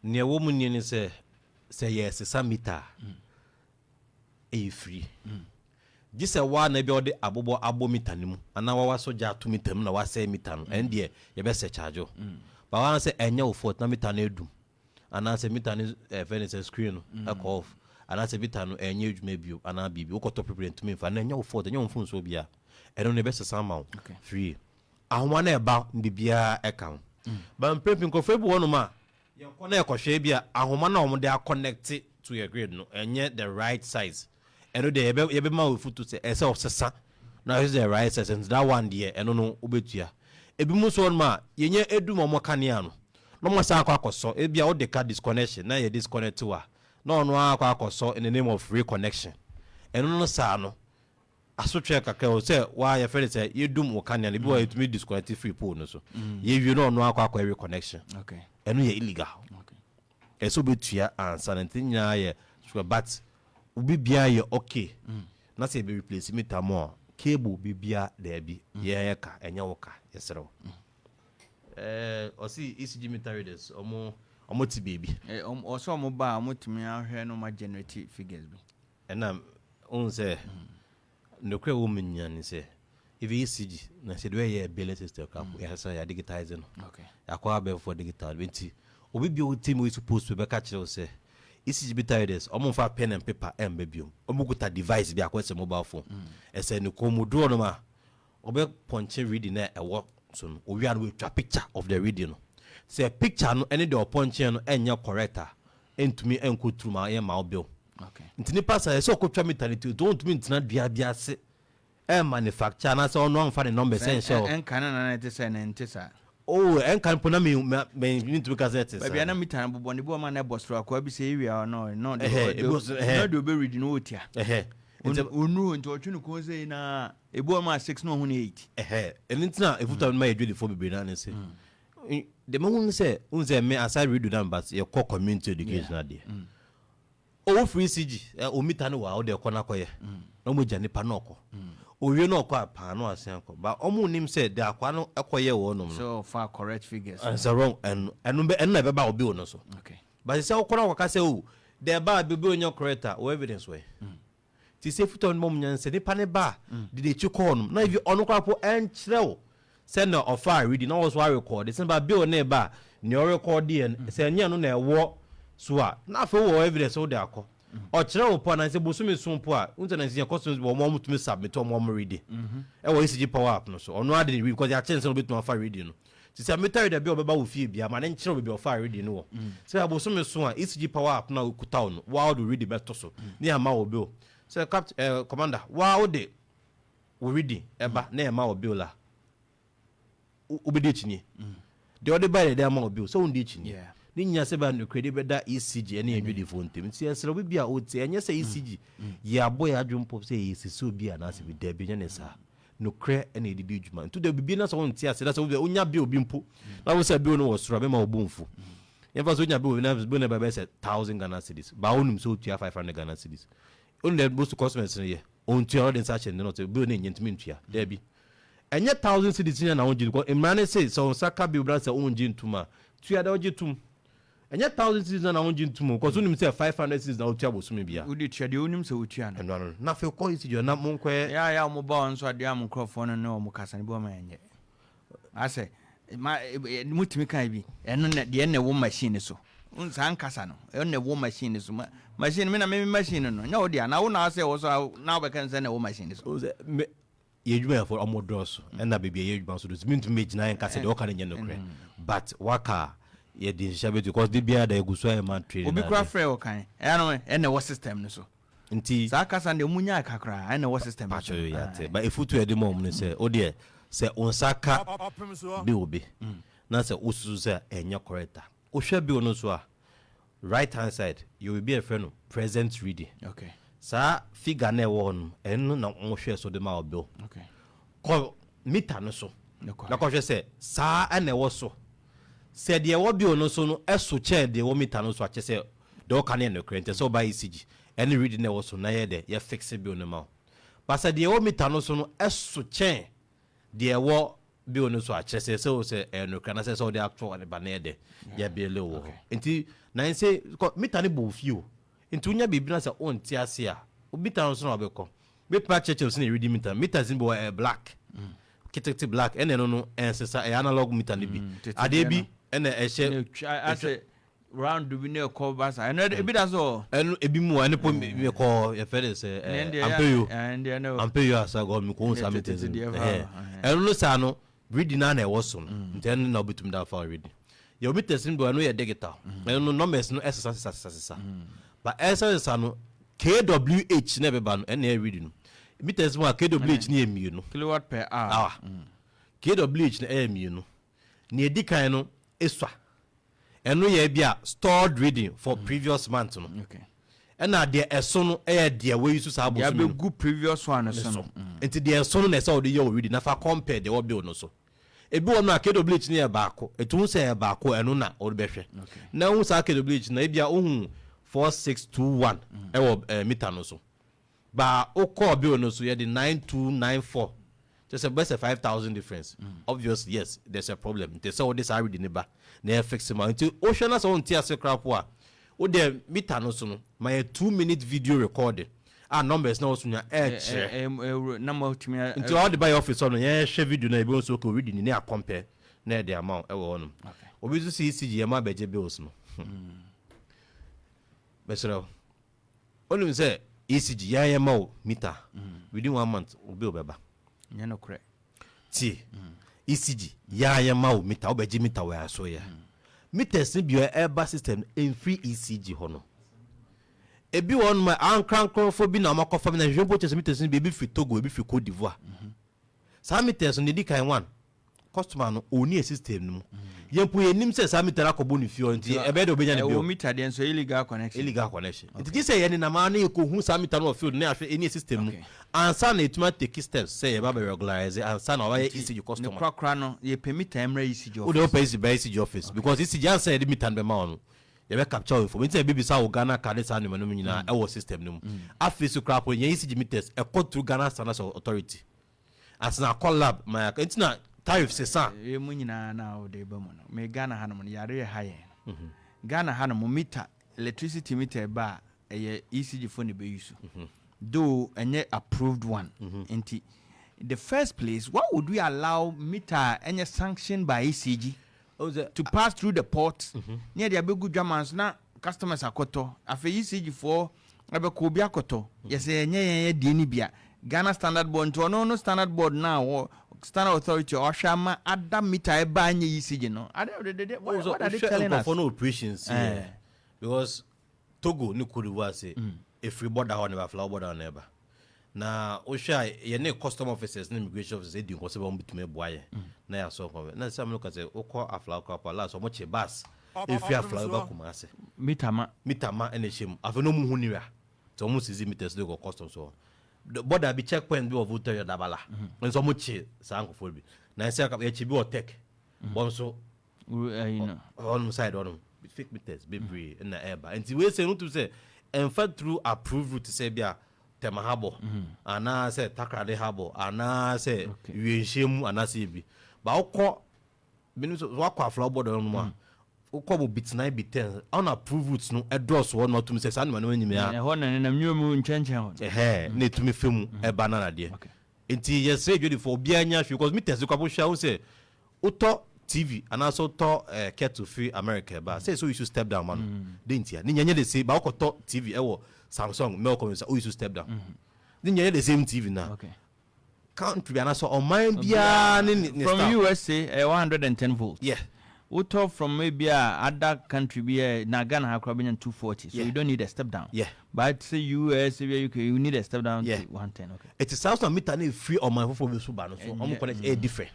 S2: ne wo munye ni se yes sa meter e free gise wa na bi ode abo meter ni mu ana wa so ja to meter mu na wa say meter no en de ye be se charge ba wa say enya wo fault na meter na edum ana say meter ni furniture screen no off ana say meter no enya edwuma bio ana bibi wo ko to prepare to me fa na enya wo fault enya wo phone so bia eno ne be se sama free ahoma na eba ndibia eka ba mpepin ko febu wono ma ye ko na ekohwe bia ahoma na omo de connect to your grid no enye the right size eno de ye be ma ofutu se ese osesa na is the right size and that one there eno no obetua ebi mu so ma yenye edum omo kanea no no mo sa akwakoso e bia wo de card disconnection na ye disconnect wa na ono akwakoso in the name of reconnection eno no sa no asotwe kakra o se wa ye fere se yedum wo kanea ne bi wa yetumi disconnect free pole no so ye wi no ono akwa reconnection eno ye illegal eso betua ansa na ntinya ye but ubi bia ye okay na say be replace meter more cable bi bia there bi ye ka enya wo ka yesero o si ECG meter readers omo ti baby
S1: o so omo ba omo timi ahwe no ma generate figures bi
S2: ena on say no kwe wo menya ni say if ECG na say the ye billing system ka ya say ya digitize no akwa be for digital binti obi bi o team we supposed to be catch you say ECG meter readers omo fa pen and paper embebium omo guta device bi akwese mobile phone ese ni komodo no ma obe punching reading na ewo so no owi an we twa picture of the reading no say picture no any the punching no enya corrector entumi enko through ma ye ma bill ntini pasa ese okotwa meter ni don't mean tina bia se manufacture na say ono amfa the number essential
S1: enkan na te say na ntisa
S2: oh enkan pona me need to because it is
S1: baby na meter bo ne bo ma na bostro akwa bi say area no do be read no otia onu nti otwe no ko say na ebo ma 6 no ho na 8
S2: entina efuta ma edwe for bebe na say the moment say unze me aside read them but your core community education ade o free ECG o meter no wa o de kona koye na mo jane pa na oko owie no oko apa no asen ko ba omo nim say de akwa no ekoye wo no
S1: so far correct figures
S2: so wrong and na be ba obi no so but say okora waka say o de ba bebe onyo correct o evidence we ti say futon mom nyan say ni pa ne ba de de chiko no na if ono kwa po enchrew send no offer reading no was record it's about bill neighbor no record and say nya no na wo so a na fa wo evidence wo dey akọ o kire wo po na say bosumi sompo a unta na say customs wo mo mutumi submit o mo reading e wo ECG power up no so ono ade because ya chance no betu offer reading no ti say meter da bi obeba wo fie bia ma na nkire wo be offer reading no say abosumi so a ECG power up na okuta no wa do read beto so ni ama wo bill say commander wa wo de wo reading eba na ema wo bill la obedi chinye the other by the amount of bill so undi chinye ni nya se ba no credit be da ECG ene enwedi fo ntem ti esere bi bia o ti enye se ECG ya boy adwumpo se yesi obi anase bi da bi nya ne sa no cre ene edidi djuma to the bi na so won ti ase da so onya bi obi mpo na wo se bi no wo soro be ma obumfu ye fa so onya bi na bi na ba be se 1000 Ghana cedis ba onum so tua 500 Ghana cedis on the most customers ne ye on tua all the search and no bi na nyentimi ntua da bi enye 1000 cedis na won ji ko imran say so saka bi bra se on ji ntuma tua da oji tum enye 1000 cedis na won ji ntum ko so nim say 500 cedis na otua bosumi bia
S1: udi tua de onim se otua
S2: no na fe ko isi jo na mo nkwe
S1: ya mo ba on so ade am microphone no mo kasa ne bo ma enye ase ma mutimi kan bi eno na de na wo machine so unsa nkasa no eno na wo machine so machine me na me machine no nya odi ana wo na ase wo so na wo kan say na wo machine so
S2: yejuma for amodroso na bebia yejuma so do mintu meji na nkasa de o kan nya no kre but waka ye di shabe because the bia da eguso e man trade
S1: obi kra frɛ o kan no ene wo system no so
S2: nti
S1: sa kasa de munya kakra ene wo system
S2: no so ya te but efutu e de mom no say o de say onsaka bi obi na say ususu say enya correcta o hwe bi ono so a right hand side you will be a friend present reading
S1: okay
S2: sa figure na e wo no eno na wo hwe so de ma obi
S1: okay
S2: ko meter no so na ko hwe say sa ene wo so said ye wo bi ono so no eso che de wo meter no so ache se de o kan no krente so by ECG any reading na wo so na ye de ye fix bi ono ma but said ye wo meter no so no eso che de wo bi ono so ache se so se no kan se so de actual ne ba na ye de ye bi le wo enti na say meter ne bo fio enti unya bi na se on ti ase a o meter no so na obekọ be pa cheche so na reading meter zin bo black kitete black ene no ensesa analog meter ne bi ade bi ene ehye
S1: ase round do we no call bass I know e bi da so
S2: enu ebi mu ene po me call ye fere se ampeyo asa go mi ko sa metezi enu no sa no reading na e wo so no nten na obitum da fa reading ye obi tesin bo enu ye digital enu numbers no sesa but sesa no kwh na be ba no ene reading no meters mo kwh ni emi no
S1: kilowatt per hour
S2: kwh na emi no ni edikan no eswa eno ye bia stored reading for previous month no
S1: okay
S2: ena de eso no e de we use sa
S1: ya be good previous one so
S2: enti de eso no na say o de ye reading na fa compare de wo bill no so ebi wo no kwh ni e baako etu se e baako eno na o be hwe na hu sa kwh na e bia ohun 4621 e wo meter no so ba o call bill no so ye de 9294 just a best 5,000 difference. Obviously, yes, there's a problem. They say this already never. They fix him until Oceana so on TS crap wa. O de meter no so no. My 2-minute video recording. Our numbers now so nya
S1: number to me
S2: until all the buy office on yeah share video na e be so ko reading na compare na the amount e wo no. Obi so see ECG ma beje bills no. Besro. Only say ECG ya ma meter within 1 month obi obeba.
S1: nya no kre
S2: ti ECG ya ma o meter obeji meter we aso ya meters bi eba system en free ECG ho no ebi won ma ankrankrofo bi na makofa na jombo chese meters bi ebi fi Togo ebi fi Cote d'Ivoire sa meters no di kan one customer no oni a system no yempo yenim se sa meter akobo no fio nti ebe de obenya ne bi
S1: o meter den so illegal connection
S2: nti ji se ye ni na ma na ko hu sa meter no field na ahwe any system no ansa na etuma take steps say ba regularize ansa na why ECG customer
S1: no kra no ye permit emra ECG office
S2: o de pay ECG office because ECG ansa de meter be ma no ye be capture information say bibi sa o Ghana card sa no nyina e wo system no afis crap ye ECG meters e go through Ghana Standards Authority as na collab my ntina tariff se sa
S1: e mu nyina na o de ba mu no me Ghana ha no yare ye haye Ghana ha no meter electricity meter ba e ECG phone be use do enye approved one enti in the first place, why would we allow meter any sanction by ECG to pass through the port near the Abu Jamans? Now, customers are koto. After ECG for Abekobia koto. Yes, nye dinibia. Ghana Standard Board to no Standard Board now or Standard Authority or Shama Ada meter by ECG. No, what are they telling us?
S2: For no operations, because Togo no could was if we border on never flower border never. Na osha ye ne custom officers ne immigration officers dey possible to me boy na ya so come na some look say okọ afla okọ pa la so much bus if you afla ba kuma ase
S1: mitama
S2: ene shem afa no mu hu niwa so mu sizi meters dey go custom so the border be checkpoint be of voter ya dabala so much sanko for bi na say ka e chi bi o tech bon so on side on fake meters be brave na eba and we say no to say and fed through approved route say bia temahabo ana say takrade habo ana say wienshemu ana say bi ba ukọ binu so wakọ afla obodo no ma ukọ bo bit 9 bit 10 on approved routes no address one not to say san man nyime ya
S1: ho na na nwemu nchenchen ho
S2: na etumi femu e banana de enti yes say jodi for bia nya hwe because me test kwapo hwa say uto TV and also to kettle free America ba say so you should step down man didn't ya ni nyanye de say ba ukoto TV e wo Samsung me ko say oh you should step down ni nyanye the same TV now country and also on mind bia ni
S1: from USA 110 volts
S2: yeah
S1: uto from maybe other country be na Ghana ha kwa 240 so you don't need a step down but say US UK you need a step down to 110
S2: it is South meter na free on my phone so ba no so on connect a different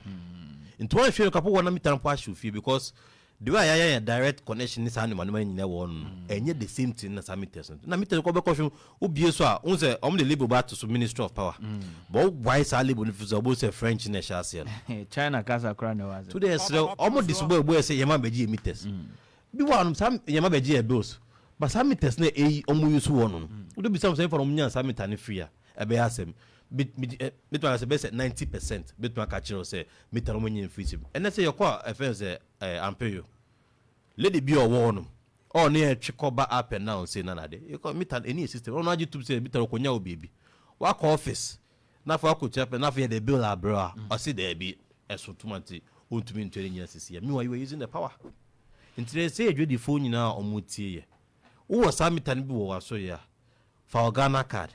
S2: in 20 feel couple one meter and pass you feel because the way I direct connection is animal nyina won enye the same thing na meters na meters ko be question obie so a on say the label back to Ministry of Power but why say label no feel about say French na share
S1: China kasa kra na was
S2: today so almost this boy say yema beji meters bi one some yema beji bills but some meters na omo use won no do be some say from nya some meter na free e be asem bitwa say best 90% bitwa ka chiro say meter no nyin free and say your call offense ampere lady be or one or near chikoba up and down say nana de you call meter any system on YouTube say meter ko nya obibi work office na for ko chepe na for the bill abroad or see there be eso tumati ontumi ntwere nya sisi me why you using the power intire say edwe the phone na omutie ye wo sa meter bi wo waso ya for Ghana card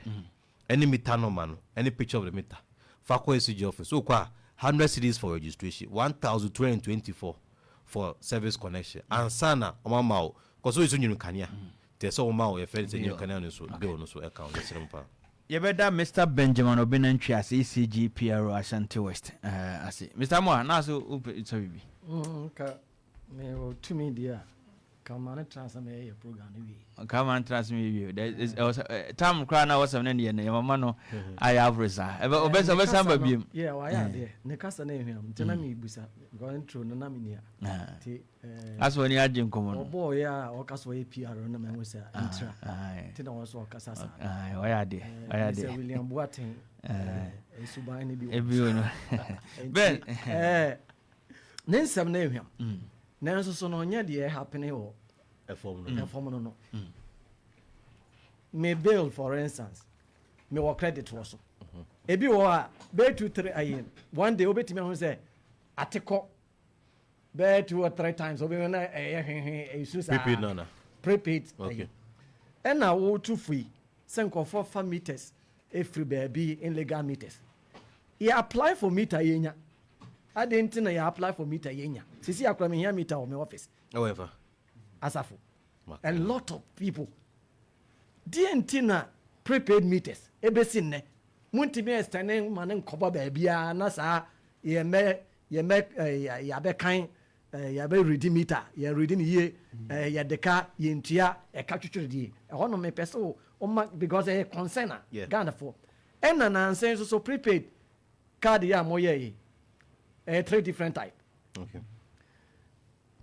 S2: any meter no man any picture of the meter for ko ECG office so kwa 100 cedis for registration 1224 for service connection and sana omamao cause so nyunu kania te so omamao ye fence nyunu kania no so bill no so account yes rempa
S1: ye beda Mr. Benjamin Obenantwi as ECG PRO Ashanti West ase Mr. Moa na so so bibi
S5: ka me o to me dia come on transfer me your program we
S1: come on transfer me there is time cry na was na ne mama no I have reserve obesa samba biem
S5: yeah why are there ne kasa na ehwam tena me busa going through no na me nia ti
S1: as when you agin komo
S5: no boy ya o kasa we PR no me we say intra ti na wo so kasa sa
S1: why are there
S5: say William Boateng suban ne bi
S1: no ben
S5: ne nsam na ehwam nanso so no nya de happen o
S2: a form
S5: no me bill for instance me wo credit wo so ebi wo a be 2 3 ayen one day obetimi ho say ateko be 2 or 3 times obi na isusa prepaid okay and now wo to free senko for 4 meters every baby in legal meters he apply for meter yenya I didn't know you apply for meter yenya. Sisi akwa me here meter or my office.
S2: However,
S5: Asafo. A lot of people. DNT na prepaid meters. Ebesin ne. Munti me standing manen koba bia na sa ye me ya be kan ya be redeem meter. Ya redeem ye ya deka ye ntia e ka twetwere die. E ho no me pese o because e concern Ghana for. And na nonsense so prepaid card ya moye 3 different type.
S2: Okay.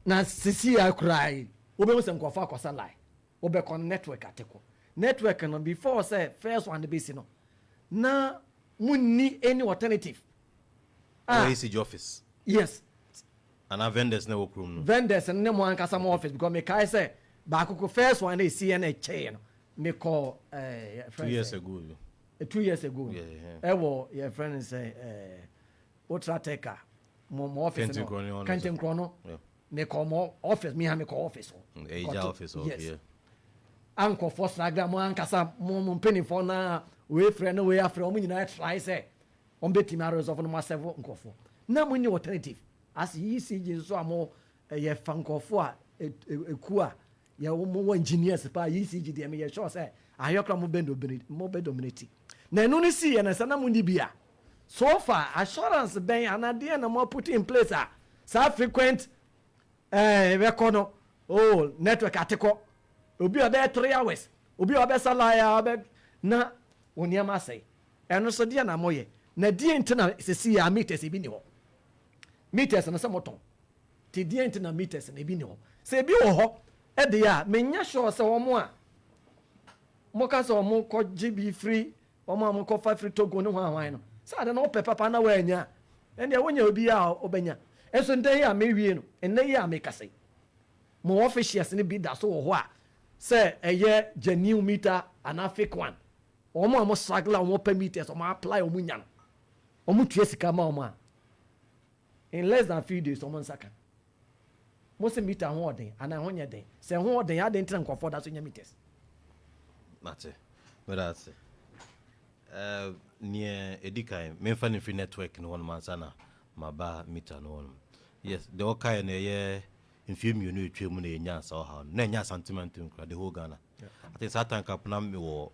S5: Na sisi ya cry. Obe mo sem ko fa kosa lie. Obe kon network ateko. Network no before say first one the base no. Na munni any alternative.
S2: ECG office.
S5: Yes.
S2: And our vendors na work room no.
S5: Vendors and no one customer office because me kai say ba ko first one dey CNH chain no. Me call
S2: 2 years ago.
S5: 2 years ago. Your friend say Ultrateka, more office. Can't chrono. Me call more office. Me have me call office.
S2: Office. Yes.
S5: Uncle for Sagram, Ankasa, Mom penny for now. We friend away after all. You try say on betting matters of myself. Uncle for now. When you alternative as ECG so more a funko for a kua. Ya more engineers pa ECG dem ye sure say ayokra mo be dominate na no ni see na sana mundi bia so far assurance ben anade na mo put in place sa frequent record no network ateko obi obe 3 hours obi obe salaya obe na oniama say eno so dia na moye na die ntina sesi ya meters bi ni ho meters na samoton ti die ntina meters na bi ni ho se bi wo ho edia menya sure se wo mo a mo ka so mo ko GB free o mo ko fa free togo ne ho awan no sa de no pe papa na wa anya ene wonya obi a obenya enso ndey a mewie no ene yi a mekase mo officials ne bi da so wo ho a se eye genuine meter an fake one o mo struggle o mo meters o mo apply o mo nya o mo tue sika ma o mo in less than few days o mo nsaka most meter ho odin ana ho nya den se ho odin ya den tren kwafo da so nya meters
S2: mate but that's near edikai me fan free network no one man sana maba meter no one yes the okay na ye in few you twa mu na nya so ha na nya sentiment nkra the whole Ghana I think satan cap na me wo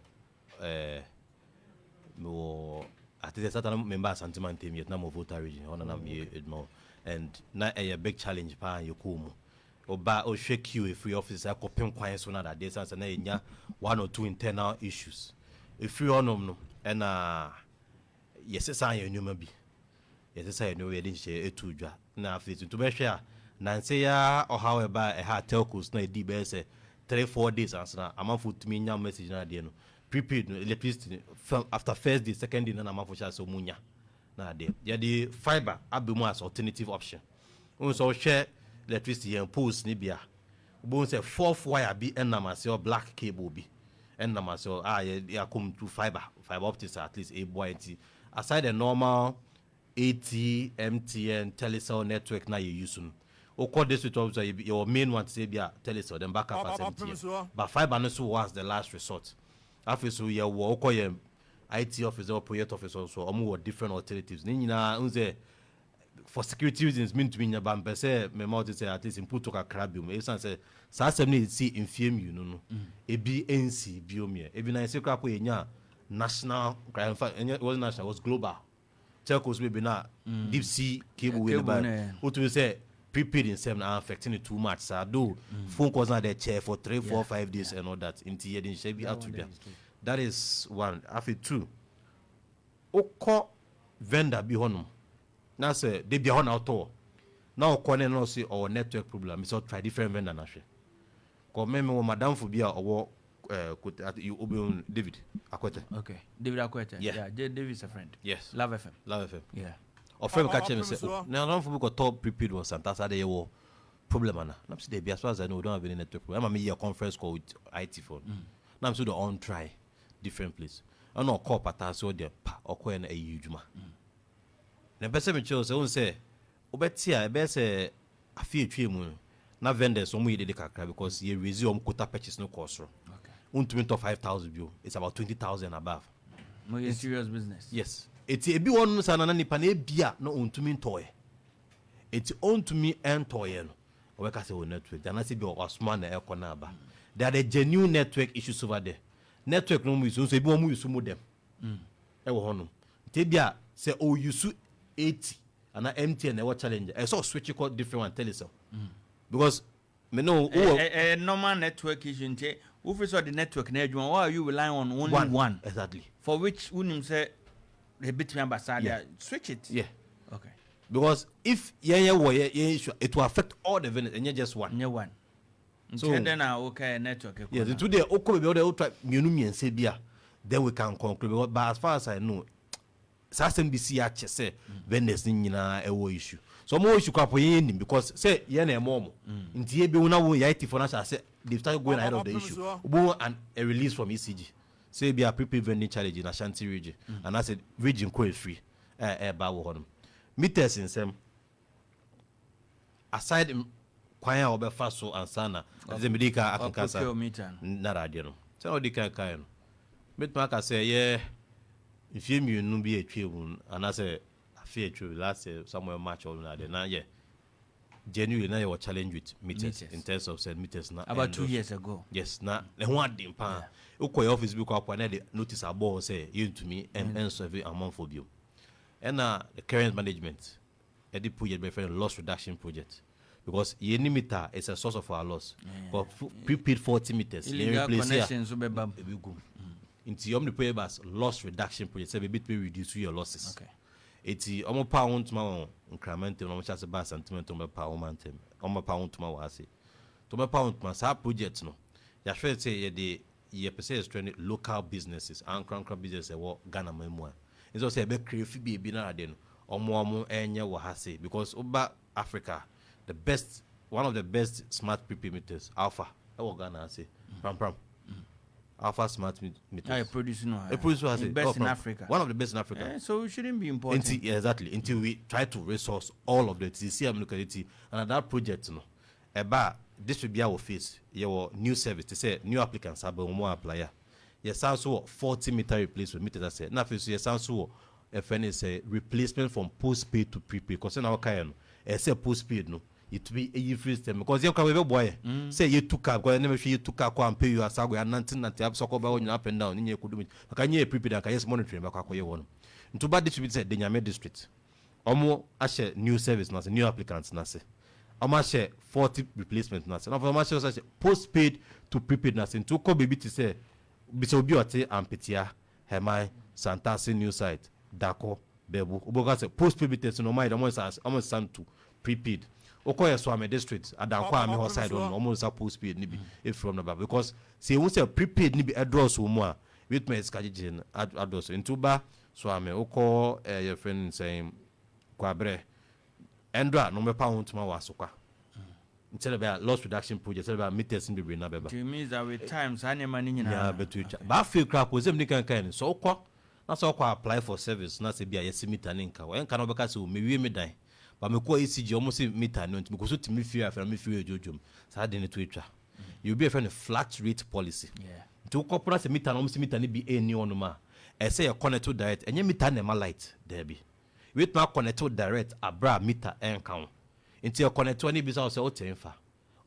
S2: I think satan member sentiment team yet na mo voter region on na me more and na a big challenge pa yokumu oba o shake you if free officer akopem kwan so na that dey sense na enya 1 or 2 internal issues if you onom no and yes say enuma bi yes say enuma dey share etudwa na afiti to be share na say ya or however a ha telcos na di be say 3-4 days answer amafo tumi nya message na dey no prepaid electricity after first day second day na amafo sha so munya na dey ya the fiber abemu as alternative option so share electricity and poles ni bia bo say fourth wire bi enamase or black cable bi enamase ya come to fiber optics at least a boy aside the normal AT MTN Telecel network na you use o call this with also your main one say bia Telecel then backup as MTN but fiber no so was the last resort after so you wo call your IT officer or project officer also omo different alternatives ni nyina unze for security reasons mean to me nyaba mpese me mouth say at least input to krabium e san say sa asem ni see infame you no ebi NC biomie ebi na say krapo enya national crime it was national, it was global telcos we be na deep sea cable we ba what we say prepaid in some affecting it too much so do phone calls na the chair for 3-4-5 days and all that in the edin should be out to be that is one after two oko vendor bi honum na say they be on auto now corner no say our network problem so try different vendor na hwe ko me madam fo bia owo you obe David Akwete.
S1: Okay, David Akwete.
S2: Yeah,
S1: David is a friend.
S2: Yes,
S1: Love FM.
S2: Yeah, or friend catch him say now don't for top prepaid was Santa Saturday wo problem ana na say be as far as I know we don't have any network problem. I'm a conference call with IT phone now I'm so the on try different place I no call pata so there pa okọ na ayuduma na pese me chill say obetia e be say afi etwe mu na vendors omo yede kakra because you resume quota purchase no cost ro untumi to 5,000 bio it's about 20,000 above
S1: no it's serious business.
S2: Yes it's ebi won sana na nipa na bia no untumi ntoye it's untumi entoye no we ka say o network dan say bi o smart na ekọ na aba there are the genuine network issues over there network no mu use so ebi won mu use modem e wo hono te bia say o use 80 and MTN e wo challenge e so switch call different one Telecel because me know
S1: normal network issue nte if so the network na adwuma why are you relying on only one
S2: exactly
S1: for which unim say a bit me ambassador switch it okay
S2: because if it will affect all the vendors and just one
S1: so then okay network
S2: yes today okobe be all try mienu say bia then we can conclude but as far as I know SMBC ache say vendors nyina ewo issue so more issue kwa yin because say ye na emo nti e be una wo IT for na say they start going ahead of the issue obo and a release from ECG say be a prepaid vending challenge in Ashanti region and I said region quite free ba wo honom meters in some aside kwanya obefa so ansana ze medika akankasa na radio no say odika kan no metma ka say yeah if you no be atwem and I say afia atwem last somewhere match all na dey na yeah genuinely na your challenge with meters in terms of said meters na
S1: about 2 years ago.
S2: Yes, na ho adem pa ukọ office bi kwa kwa na the notice abo say you to me and survey amount for you and the current management the project by friend loss reduction project because any meter is a source of our loss for prepaid 40 meters
S1: illegal connections so be bam
S2: into your project loss reduction project say be reduce your losses.
S1: Okay.
S2: Eti omo pound ma increment no chance ba sentiment omo pound mantem omo pound ma wa ase to me pound ma sa project no ya hwe say ye pese is training local businesses and crown business e wo Ghana mamu a nso say be create bi na ade no omo enye wo ha say because oba Africa one of the best smart prepaid meters Alpha e wo Ghana say pram Alpha smart meters.
S1: I produce no.
S2: Best
S1: in Africa.
S2: One of the best in Africa.
S1: So it shouldn't be important.
S2: Exactly. Until we try to resource all of the TC locality and that project, no. This will be our face. Your new service. They say new applicants have more applier. Yes, also 40 meter replacement meters. I said. Now, yes, also if any say replacement from postpaid to prepaid. Because now, okay, I say postpaid, no. It be a free system because you can boy say you took up because never you took up and pay you as I go and nothing that you have so about up and down in your could do it. Can you prepaid and can you monitoring back what you want? To bad district said the Nyame district. Omo ashe new service na new applicants na say. Omo ashe 40 replacement na say. Now for ashe postpaid to prepaid na say. To ko baby to say bi so bi ote ampetia Hemai Santasi new site Dako Bebu. Oboga say postpaid bit no mind almost sent to prepaid. Okoye Swame district adankwa me ho side on almost supposed speed ni bi if from number because say we say prepaid ni bi address wo mu a with me skagegen address into ba Swame oko your friend saying kwabre endra no me pa hontuma wasokwa instead of loss reduction project instead of meters in bi na beba
S1: it means that with times anema ni nyina
S2: yeah betu ba feel crap we them ni kan so okwa na so okwa apply for service na say bia yesimita ni nka we nka no beka say o mewie me dan but me call ECG almost meter no because so timi fear after me fear jojom sa de ne to etwa you be a friend flat rate policy
S1: yeah
S2: to corporate meter no almost meter ni be any on ma e say connect to direct enye meter na ma light there be wait ma connect to direct abra meter en count until connect to ni be say o tenfa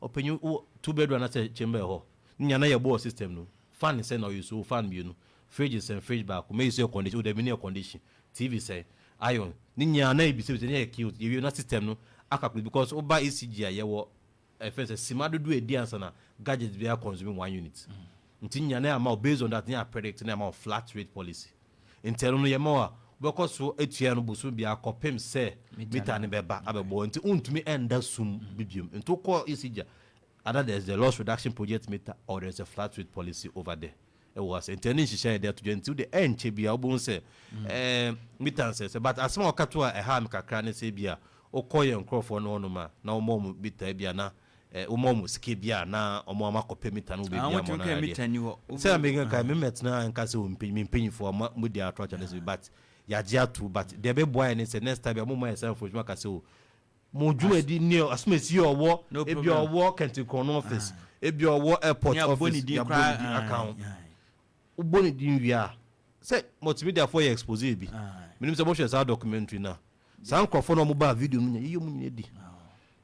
S2: open 2 bedroom na say chamber ho nya na ye bo system no fan say no you so fan bi no fridge and fridge back me use condition the mini condition TV say iron ninya na ibi se ne cute you na system no akakule because oba ECG a yewo efense simadodo edi ansa na gadgets be are consuming 1 unit ntinya na amount based on that na predict na amount flat rate policy intero no yema because so etua no busu bia kopem se meter ne beba abebo nti untumi enda sum bibium nto ko ECG other there's the loss reduction project meter or there's a flat rate policy over there. It was intending to share there to until the end chebia obun say meter say but as more katwa e ha mkakra ne say bia okoye nkrofo no no ma na omom bita bia na omom ske bia na omom akope meter no be bia mo na meter ni ho say me ga me met na nka say mpinyi for mo dia attract ne but ya gia to but there be boy ne say next time mo mo say for juma ka say mo juma di ne asumesi owo e bia owo Kentikon office e bia owo airport office ya boni account uboni din wia say multimedia for your expose bi minim say mo share sa documentary na san crofo no mo ba video no nya yiyo mu nya di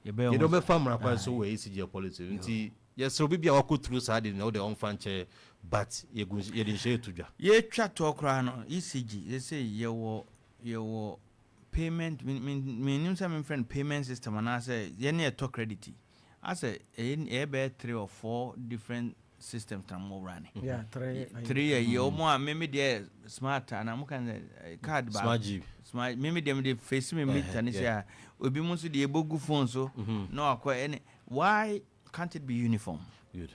S2: ye do be famra kwa so we ECG policy nti yes obi bia wako through sa de no de on fanche but ye dey share to dwa
S1: ye twa to okra no ECG they say ye wo payment minim say my friend payment system and I say ye na to credit I say e be 3 or 4 different systems that more running.
S5: Yeah,
S1: 3 a year more. Maybe they smart and I'm can card back.
S2: Smart G.
S1: Smart. Maybe them they face me meet and say, "We be must the able phone so no acquire any." Why can't it be uniform?
S2: Good.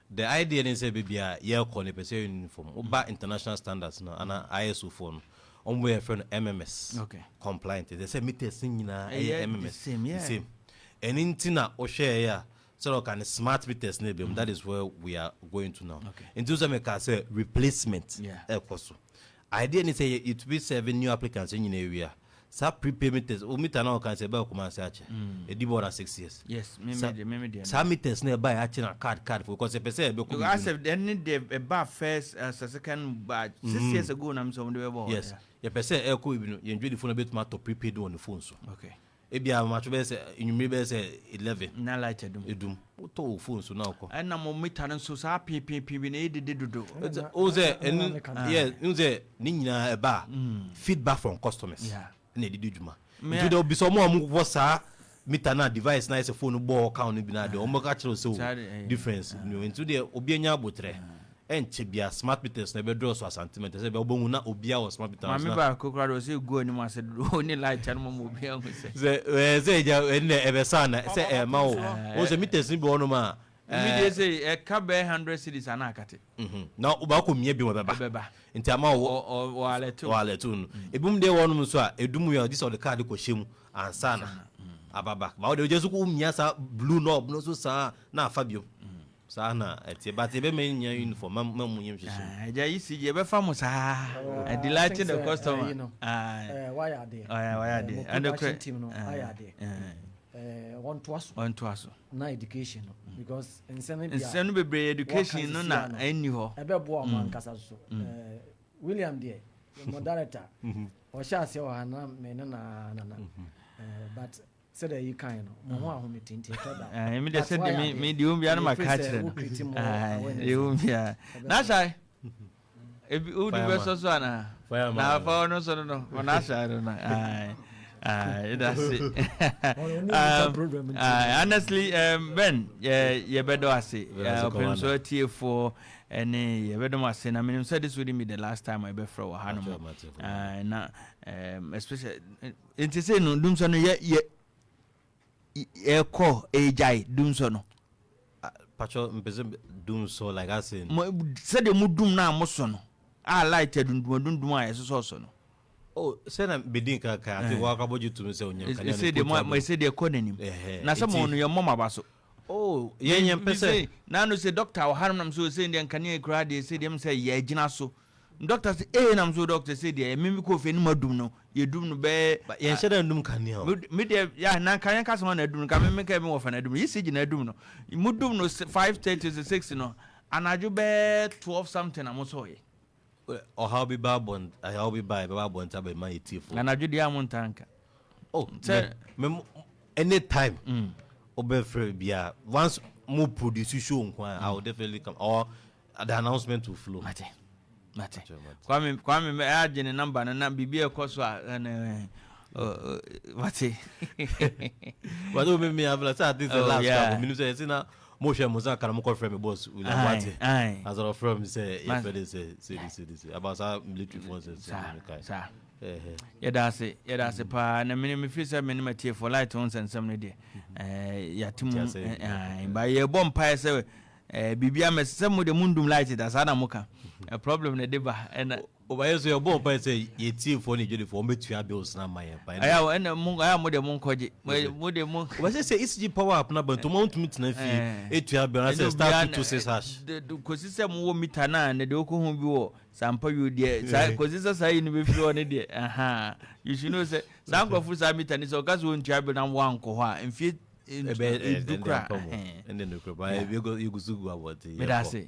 S2: The idea is say baby year call per se uniform. Oba international standards no and ISO phone. On we friend MMS.
S1: Okay.
S2: Compliant. They say meet sing na MMS.
S1: Same.
S2: And intina o share ya. So kind of smart meters that is where we are going to now. In terms of say replacement, idea is say it be 7 new applicants in area. Sa prepaid meters, meter now can say about commerce a deep more than 6 years.
S1: Yes, maybe.
S2: Some meters nearby actually a card because a percent.
S1: I said, then a bar first as a second, but 6 years ago, I'm so
S2: yes, a percent echo, you enjoy the phone a bit more to prepaid on the phone. So,
S1: okay.
S2: Maybe I'm much better in maybe 11.
S1: Now, like to do.
S2: Two phones so now.
S1: And I'm on Nkwantannanso so happy, did do.
S2: Oh, there, and yeah, Nina a bar feedback from customers.
S1: Yeah.
S2: There will be some more was mitana device nice phone ball count binado omo so difference into the obianya botre and chebia smart meters na be draw so sentiment say be obomu na obia was smart meters
S1: na ba kokra do say go ni ma say only light and mo obia mo say
S2: ja en ebe sana say ma o say meters ni be ono ma
S1: immediately say ka be 100 cities ana akate
S2: na uba ko mie bi mo beba nti ama
S1: o
S2: wallet ebum de wonu so a edum yo this of the card ko shemu ansana ababa ba de jesu ko mia sa blue knob no so sa na fabio sa na eti but ebe me nya uniform mamu yim hwehwe
S1: ja ECG be fa mo sa delighting the customer
S5: why are they
S1: and the
S5: team no why are they want to us na education because in
S1: some be education no na any ho
S5: ebe bo am kasa so William there the director o sha se o na me na but said that you kind of no ho me tinti
S1: da me dey said me di umbia na catch na shy ebi u di be so ana na fa no so no na shy no that's it. Honestly, Ben, you better say, Opemsuo TF4, and you better must say. I mean, said this wouldn't be the last time I be from Hanum. Now, especially, it's say no, doom son, ye call a jai, doom son.
S2: Pacho, doom so like I said,
S1: said the mudum now, Moson. I lighted and don't do my so.
S2: Oh, say na bedinka ka ati wa ka boju tumi se onye
S1: kan. Say the economy. Na someone your mama baso.
S2: Oh, yen pese.
S1: Na no say doctor o haram so say the kan e kra dey say dem say ye gina so. Doctor say nam so doctor say dey mimi ko fe ni madum no. Ye dum no be
S2: yen sheda ndum kan ni o.
S1: Me dey ya na kan ka so na dum ka mimi ka me wo fa na dum. Yi say gina dum no. Mudum no 5:30 to 6 no. Anaju be 12 something am so ye.
S2: Or how be babon, I'll be by babon tabe my tea for.
S1: And I do the amontanka.
S2: Oh, anytime. Obefre once more produce show, I will definitely come. Or the announcement will flow.
S1: Mate. Kwame me add in a number and not be a course and what
S2: But don't me have this last couple minutes. Moshe Mozart can more from a boss will as our friend say about our military forces.
S1: Yeah, that's it. Pa, and I mean, if you say minimum tier for light ones and some day, by your bomb pie, say, Bibiam, some with the mundum lighted as Adamoka. A problem the deba and
S2: over your bomb pie say, ye tea for any for me to have bills now, my empire. I
S1: am with the monk, with the monk.
S2: What I say, ECG power up now, but to mount meet nephew, it to have been start to say hash.
S1: Because it's a more mitana and the Doko whom you sample you dear, because it's a sign if you want it. Aha, you should know, say, some of us are meeting is occasion travel and one coha and fit. In the and then the crowd, you go about it.